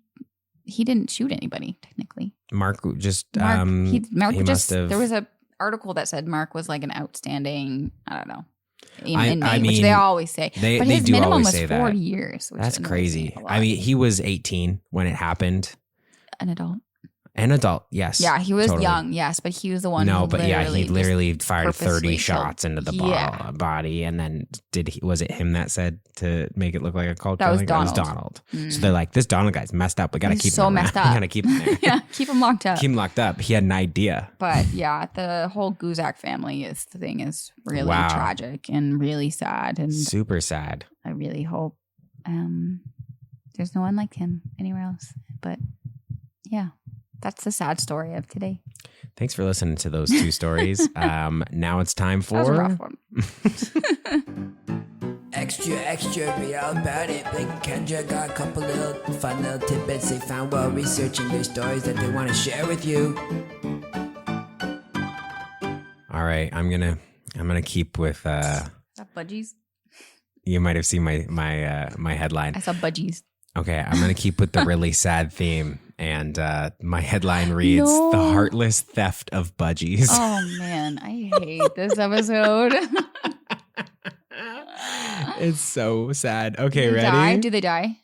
B: didn't shoot anybody technically.
A: Mark just
B: there was a article that said Mark was like an outstanding, I don't know,
A: I
B: inmate,
A: mean,
B: which they always say. But his
A: do
B: minimum
A: always
B: was
A: say
B: 40
A: that.
B: years.
A: That's crazy. I mean, he was 18 when it happened.
B: An adult.
A: An adult, yes.
B: Yeah, he was
A: totally.
B: young, yes, but he was the one.
A: No,
B: who
A: but yeah, he literally fired 30
B: purposely
A: shots into the body, and then was it him that said to make it look like a cult
B: That was
A: killing?
B: Donald.
A: That was Donald. So they're like, this Donald guy's messed up. We gotta keep
B: so
A: him
B: messed
A: around.
B: up.
A: We gotta keep him there.
B: Yeah, keep him locked up.
A: Keep him locked up. He had an idea.
B: But yeah, the whole Guzek family is really tragic and really sad, and
A: super sad.
B: I really hope there's no one like him anywhere else. But yeah. That's the sad story of today.
A: Thanks for listening to those two stories. Now it's time for...
B: That was a rough one.
D: Extra, read all about it. Blake and Kendra got a couple little fun little tidbits they found while researching their stories that they want to share with you.
A: All right, I'm gonna keep with...
B: Is that budgies?
A: You might have seen my headline.
B: I saw budgies.
A: Okay, I'm going to keep with the really sad theme. And my headline reads, The Heartless Theft of Budgies.
B: Oh, man. I hate this episode.
A: It's so sad. Okay, ready?
B: Do they die?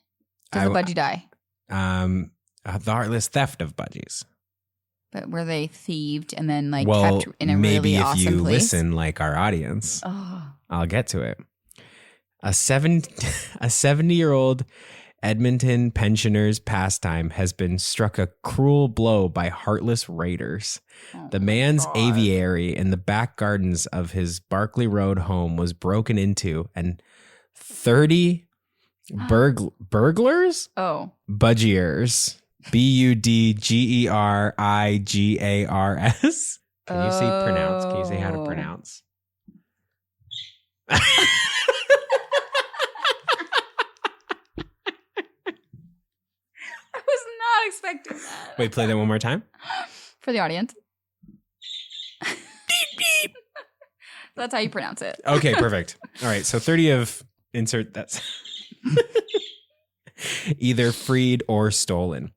B: Does the budgie die?
A: The Heartless Theft of Budgies.
B: But were they thieved and then kept in a really awesome place?
A: Maybe if you listen like our audience, I'll get to it. A 70-year-old Edmonton pensioner's pastime has been struck a cruel blow by heartless raiders. The man's aviary in the back gardens of his Barclay Road home was broken into, and 30 burglars?
B: Oh.
A: Budgiers. Budgerigars. Can you say pronounce? Can you say how to pronounce?
B: Not expecting that.
A: Wait, play that one more time.
B: For the audience. Beep, beep. That's how you pronounce it.
A: Okay, perfect. All right, so 30 of insert that's either freed or stolen.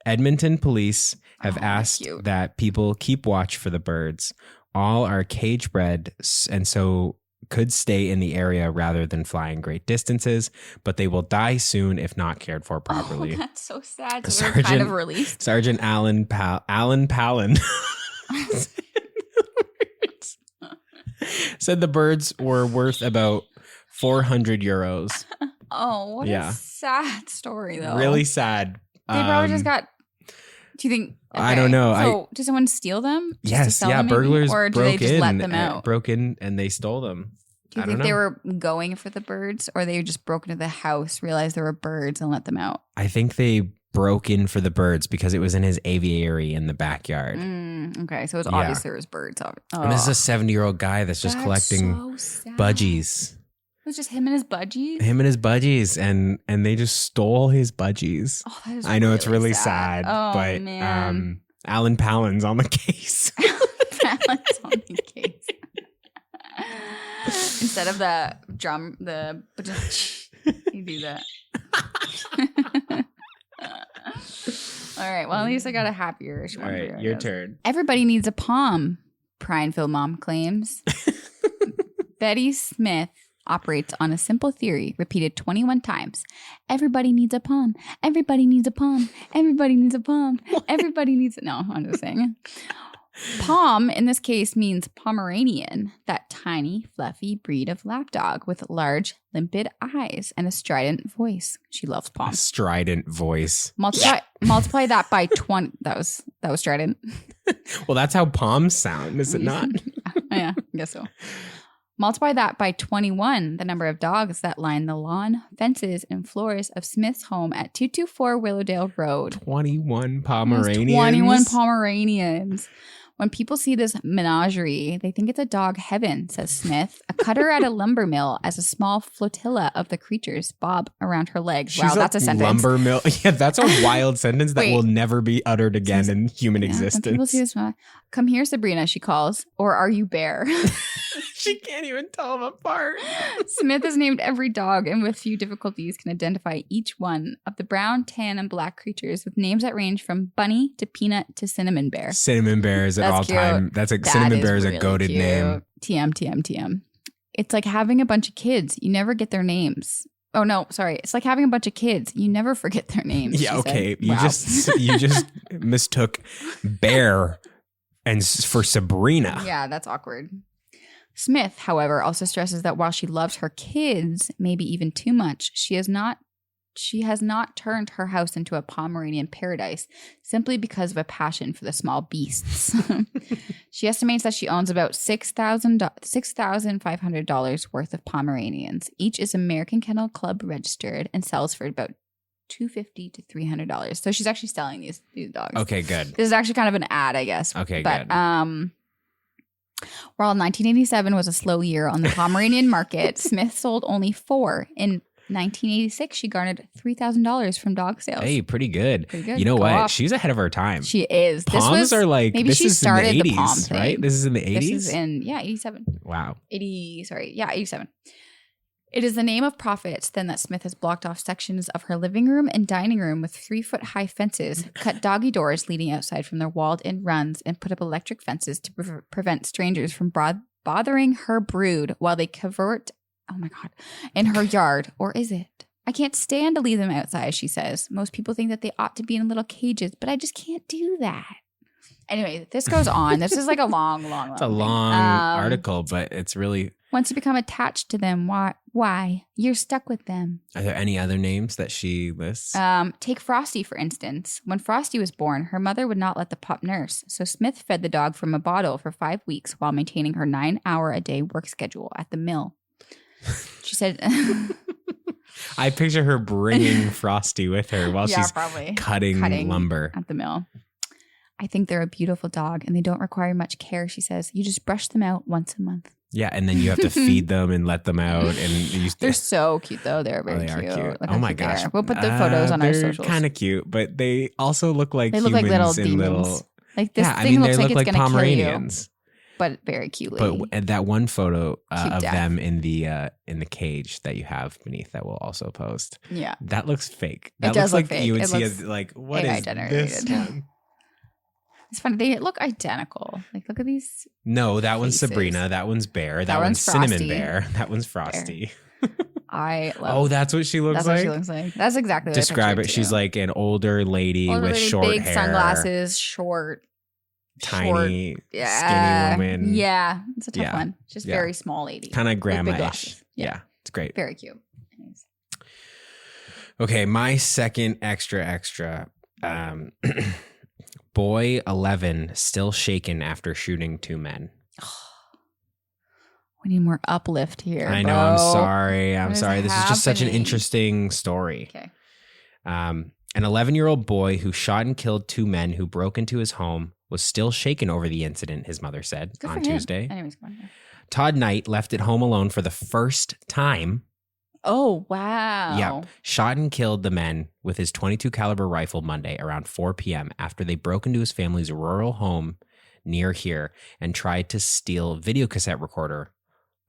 A: Edmonton police have asked that people keep watch for the birds. All are cage bred and so could stay in the area rather than flying great distances, but they will die soon if not cared for properly.
B: Oh, that's so sad. So they're kind of released.
A: Sergeant Alan Palin said the birds were worth about 400 euros.
B: Oh, what a sad story, though.
A: Really sad.
B: They probably just got... Do you think... Okay.
A: I don't know.
B: So, did someone steal them?
A: Yes, yeah. Burglars
B: or do they just let them out?
A: Broke in and they stole them.
B: Do you think they were going for the birds, or they just broke into the house, realized there were birds, and let them out?
A: I think they broke in for the birds because it was in his aviary in the backyard.
B: Okay, so it was obvious there was birds. Oh.
A: And this is a 70-year-old guy that's just collecting budgies.
B: It was just him and his budgies?
A: Him and his budgies, and they just stole his budgies.
B: Oh, that is
A: I know it's really sad, but
B: man.
A: Alan Palin's on the case.
B: Palin's on the case. Instead of the drum, you do that. All right. Well, at least I got a happier-ish one.
A: All right, your turn.
B: Everybody needs a palm, Prineville mom claims. Betty Smith operates on a simple theory repeated 21 times. Everybody needs a palm. Everybody needs a palm. Everybody needs a palm. Everybody needs it. No, I'm just saying. Palm, in this case, means Pomeranian, that tiny, fluffy breed of lapdog with large, limpid eyes and a strident voice. She loves Palm.
A: A strident voice.
B: Multiply that by 20. That was strident.
A: Well, that's how palms sound, is it not?
B: Yeah, I guess so. Multiply that by 21, the number of dogs that line the lawn, fences, and floors of Smith's home at 224 Willowdale Road.
A: 21 Pomeranians?
B: 21 Pomeranians. When people see this menagerie, they think it's a dog heaven, says Smith, a cutter at a lumber mill as a small flotilla of the creatures bob around her legs. Wow, that's a sentence.
A: Lumber mill. Yeah, that's a wild sentence that will never be uttered again in human existence.
B: Come here, Sabrina, she calls. Or are you bear?
A: She can't even tell them apart.
B: Smith has named every dog and with few difficulties can identify each one of the brown, tan, and black creatures with names that range from Bunny to Peanut to Cinnamon Bear.
A: Cinnamon Bear is at all time. Cinnamon Bear is a goated name.
B: TM. It's like having a bunch of kids. You never get their names. Oh no, sorry. It's like having a bunch of kids. You never forget their names.
A: Yeah, okay.
B: Wow.
A: You just mistook Bear for Sabrina.
B: Yeah, that's awkward. Smith, however, also stresses that while she loves her kids, maybe even too much, she has not turned her house into a Pomeranian paradise simply because of a passion for the small beasts. She estimates that she owns about $6,500 worth of Pomeranians. Each is American Kennel Club registered and sells for about $250 to $300. So she's actually selling these dogs.
A: Okay, good.
B: This is actually kind of an ad, I guess.
A: Okay,
B: but,
A: good.
B: While 1987 was a slow year on the Pomeranian market, Smith sold only 4. In 1986, she garnered $3,000 from dog sales.
A: Hey, pretty good.
B: Pretty good.
A: You know
B: Go
A: what?
B: off.
A: She's ahead of her time.
B: She is.
A: Poms are like,
B: maybe
A: this
B: she
A: is
B: started
A: in the 80s,
B: the pom thing.
A: right? This is in the 80s?
B: This is in, 87.
A: Wow.
B: 87. It is the name of profits then that Smith has blocked off sections of her living room and dining room with 3-foot-high fences, cut doggy doors leading outside from their walled-in runs, and put up electric fences to prevent strangers from bothering her brood while they cavort, in her yard. Or is it? I can't stand to leave them outside, she says. Most people think that they ought to be in little cages, but I just can't do that. Anyway, this goes on. This is like a long
A: It's a long article, but it's really...
B: Once you become attached to them, why? You're stuck with them.
A: Are there any other names that she lists?
B: Take Frosty, for instance. When Frosty was born, her mother would not let the pup nurse, so Smith fed the dog from a bottle for 5 weeks while maintaining her 9-hour-a-day work schedule at the mill. She said...
A: I picture her bringing Frosty with her while she's
B: probably
A: cutting lumber.
B: At the mill. I think they're a beautiful dog, and they don't require much care, she says. You just brush them out once a month.
A: Yeah, and then you have to feed them and let them out. And
B: they're so cute, though. They're very
A: cute.
B: Look
A: oh my gosh.
B: We'll put the photos on our socials.
A: They're kind of cute, but they also look like
B: they look
A: humans
B: like little
A: and
B: demons. Like this thing looks like it's going to kill you. But very cutely.
A: But that one photo of them in the cage that you have beneath that we'll also post.
B: Yeah.
A: That looks fake.
B: That
A: looks
B: look
A: like
B: fake.
A: you would
B: it
A: see as like, what is this one?
B: It's funny. They look identical. Like, look at these.
A: No, that one's
B: faces.
A: Sabrina. That one's Bear. That one's Cinnamon Bear. That one's Frosty.
B: I love.
A: Oh, that's what she looks like?
B: That's what she looks like. That's exactly what
A: Describe
B: I
A: it. She's like an older lady with short
B: big
A: hair.
B: Sunglasses, short.
A: Tiny, skinny woman.
B: Yeah. It's a tough one. Just very small lady.
A: Kind of grandma-ish. Yeah. It's great.
B: Very cute. Anyways.
A: Okay, my second extra. Boy 11 still shaken after shooting 2 men.
B: We need more uplift here.
A: I know. I'm sorry. This is just such an interesting story.
B: Okay.
A: An 11-year-old boy who shot and killed 2 men who broke into his home was still shaken over the incident, his mother said on Tuesday.
B: Anyways, come on.
A: Todd Knight left it home alone for the first time.
B: Oh, wow.
A: Yeah. Shot and killed the men with his .22 caliber rifle Monday around 4 p.m. after they broke into his family's rural home near here and tried to steal a video cassette recorder,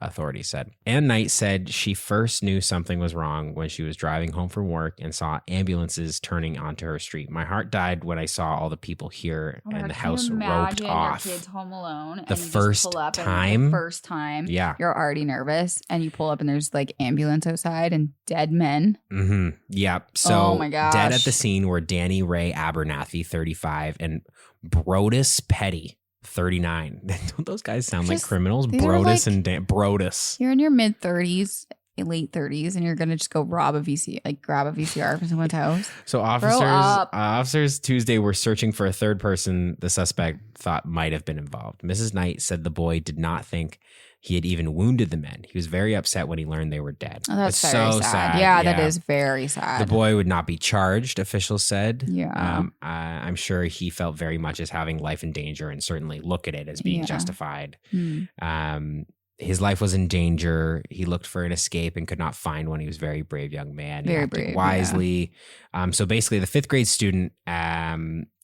A: authorities said. Ann Knight said she first knew something was wrong when she was driving home from work and saw ambulances turning onto her street. My heart died when I saw all the people here and the house roped off.
B: Your kid's home alone.
A: The first time.
B: Yeah. You're already nervous and you pull up and there's like ambulance outside and dead men.
A: Mm-hmm. Yeah. So
B: oh my gosh.
A: Dead at the scene were Danny Ray Abernathy, 35, and Brodus Petty, 39. Don't those guys sound like criminals? Brodus and Brodus.
B: You're in your mid-30s, late 30s, and you're going to just go grab a VCR from someone's house.
A: So officers Tuesday were searching for a third person the suspect thought might have been involved. Mrs. Knight said the boy did not think he had even wounded the men. He was very upset when he learned they were dead.
B: Oh, that's very sad. Yeah, that is very sad.
A: The boy would not be charged, officials said.
B: Yeah.
A: I'm sure he felt very much as having life in danger and certainly look at it as being justified. His life was in danger. He looked for an escape and could not find one. He was a very brave young man. He acted wisely. So basically, the 5th grade student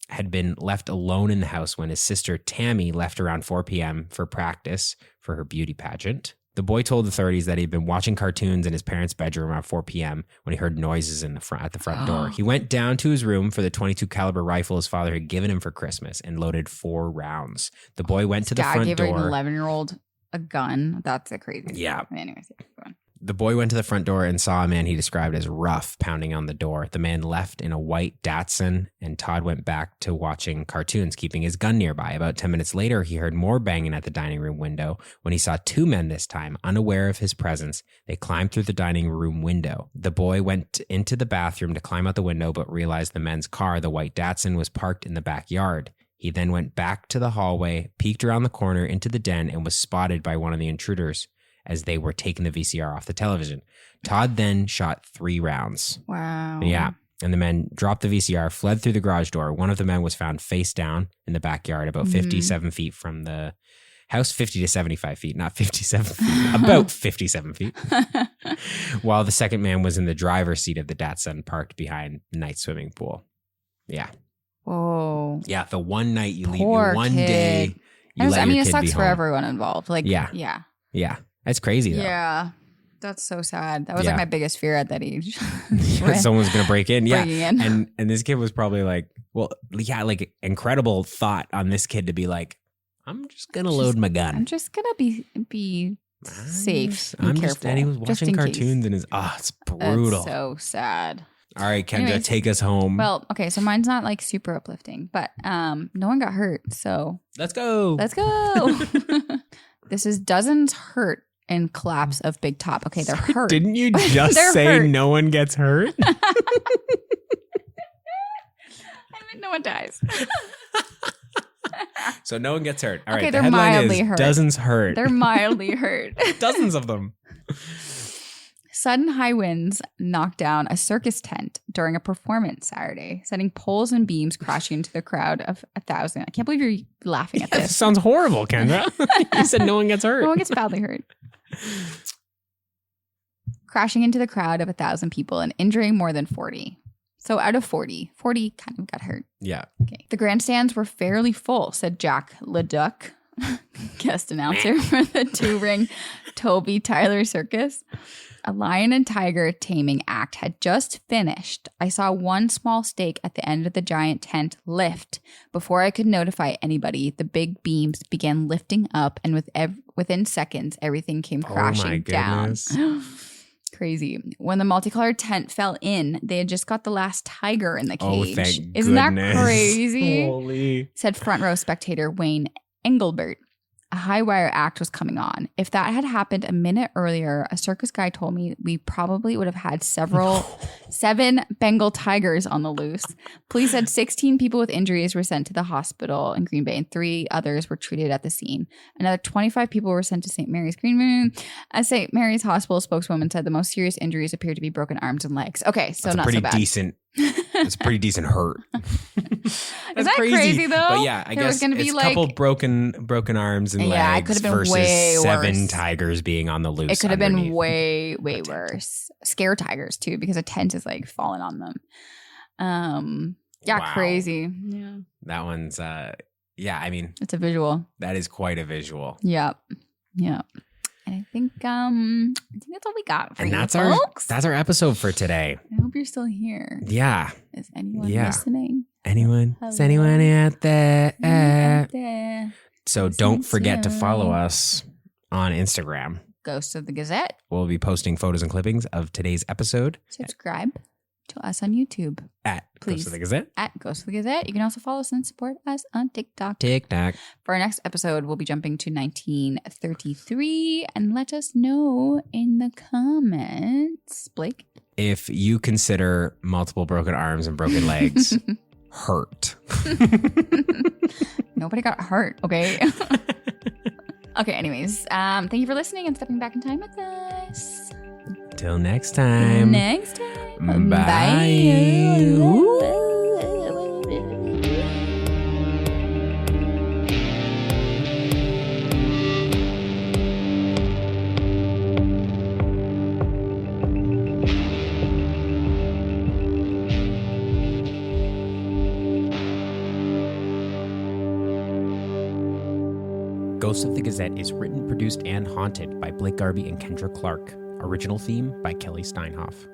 A: had been left alone in the house when his sister Tammy left around 4 p.m. for practice for her beauty pageant. The boy told authorities that he'd been watching cartoons in his parents' bedroom around 4 p.m. when he heard noises at the front door. He went down to his room for the .22 caliber rifle his father had given him for Christmas and loaded 4 rounds. The boy went to the front door.
B: Dad gave an 11-year-old a gun. That's a crazy.
A: Yeah.
B: Anyways, go on.
A: The boy went to the front door and saw a man he described as rough pounding on the door. The man left in a white Datsun, and Todd went back to watching cartoons, keeping his gun nearby. About 10 minutes later, he heard more banging at the dining room window. When he saw 2 men this time, unaware of his presence, they climbed through the dining room window. The boy went into the bathroom to climb out the window, but realized the men's car, the white Datsun, was parked in the backyard. He then went back to the hallway, peeked around the corner into the den, and was spotted by one of the intruders as they were taking the VCR off the television. Todd then shot 3 rounds.
B: Wow.
A: Yeah. And the men dropped the VCR, fled through the garage door. One of the men was found face down in the backyard about 57 feet from the house, 50 to 75 feet, not 57 feet, about 57 feet. While the second man was in the driver's seat of the Datsun parked behind the night swimming pool. Yeah.
B: Whoa.
A: Yeah. The one night you leave,
B: Poor
A: one
B: kid.
A: day, you let your
B: it
A: kid
B: sucks
A: be
B: for
A: home.
B: everyone involved. Like,
A: Yeah.
B: Yeah.
A: Yeah. That's crazy though.
B: Yeah. That's so sad. That was
A: Yeah.
B: like my biggest fear at that age.
A: Someone's going to break in. Yeah.
B: Breaking in.
A: And this kid was probably like, well, yeah, like incredible thought on this kid to be like, I'm just going to load my gun.
B: I'm just going to be safe and careful.
A: And he was
B: just
A: watching
B: in
A: cartoons
B: case.
A: and it's brutal.
B: That's so sad.
A: All right, Kendra,
B: Anyways,
A: take us home.
B: Well, okay, so mine's not like super uplifting, but no one got hurt, so
A: Let's go.
B: let's go. This is dozens hurt in collapse of Big Top. Okay, they're hurt.
A: Didn't you just
B: They're
A: say
B: hurt.
A: no one gets hurt?
B: I mean, no one dies.
A: So no one gets hurt. All
B: Okay,
A: right,
B: they're
A: the headline
B: mildly
A: is
B: hurt.
A: Dozens hurt.
B: They're mildly hurt.
A: Dozens of them.
B: Sudden high winds knocked down a circus tent during a performance Saturday, sending poles and beams crashing into the crowd of 1,000. I can't believe you're laughing at
A: This
B: this.
A: sounds horrible, Kendra. You said no one gets hurt.
B: No one gets badly hurt. Crashing into the crowd of 1,000 people and injuring more than 40. So out of 40 kind of got hurt.
A: Yeah.
B: Okay. The grandstands were fairly full, said Jack Leduc, guest announcer for the 2-ring Toby Tyler Circus. A lion and tiger taming act had just finished. I saw one small stake at the end of the giant tent lift. Before I could notify anybody, the big beams began lifting up, and within seconds, everything came crashing down. Crazy. When the multicolored tent fell in, they had just got the last tiger in the cage.
A: Oh, thank
B: Isn't that
A: goodness.
B: crazy?
A: Holy.
B: Said front row spectator Wayne Engelbert. A high wire act was coming on. If that had happened a minute earlier, a circus guy told me we probably would have had 7 Bengal tigers on the loose. Police said 16 people with injuries were sent to the hospital in Green Bay and 3 others were treated at the scene. Another 25 people were sent to St. Mary's Green Bay. A St. Mary's hospital spokeswoman said the most serious injuries appeared to be broken arms and legs. Okay, so
A: That's
B: not
A: a pretty
B: so bad.
A: decent. It's a pretty decent hurt.
B: Is that crazy though?
A: But yeah, I
B: There
A: guess
B: was gonna be
A: it's a
B: like-
A: couple broken arms and
B: Yeah, it
A: legs
B: could have been
A: versus
B: way
A: 7
B: worse.
A: tigers being on the loose.
B: It could have been
A: underneath.
B: way worse. Scare tigers too, because a tent is like falling on them. Yeah,
A: Wow.
B: crazy. Yeah,
A: That one's yeah, I mean,
B: it's a visual.
A: that is quite a visual.
B: Yep. And I think that's all we got for
A: And
B: you
A: that's
B: folks.
A: our episode for today.
B: I hope you're still here.
A: Yeah.
B: Is anyone
A: Yeah.
B: listening?
A: Anyone?
B: Hello?
A: Is anyone out there?
B: Out there?
A: So
B: Listening
A: don't forget to follow
B: to-
A: us on Instagram.
B: Ghost of the Gazette.
A: We'll be posting photos and clippings of today's episode
B: Subscribe to us on YouTube
A: at
B: Please.
A: Ghost of the Gazette.
B: at Ghost of the Gazette. You can also follow us and support us on TikTok.
A: TikTok.
B: For our next episode, we'll be jumping to 1933 and let us know in the comments. Blake?
A: If you consider multiple broken arms and broken legs hurt.
B: Nobody got hurt, okay? Okay, anyways, thank you for listening and stepping back in time with us.
A: Till next time.
B: Next time.
A: Bye.
B: Bye.
A: Ghosts of the Gazette is written, produced, and haunted by Blake Garby and Kendra Clark. Original theme by Kelly Steinhoff.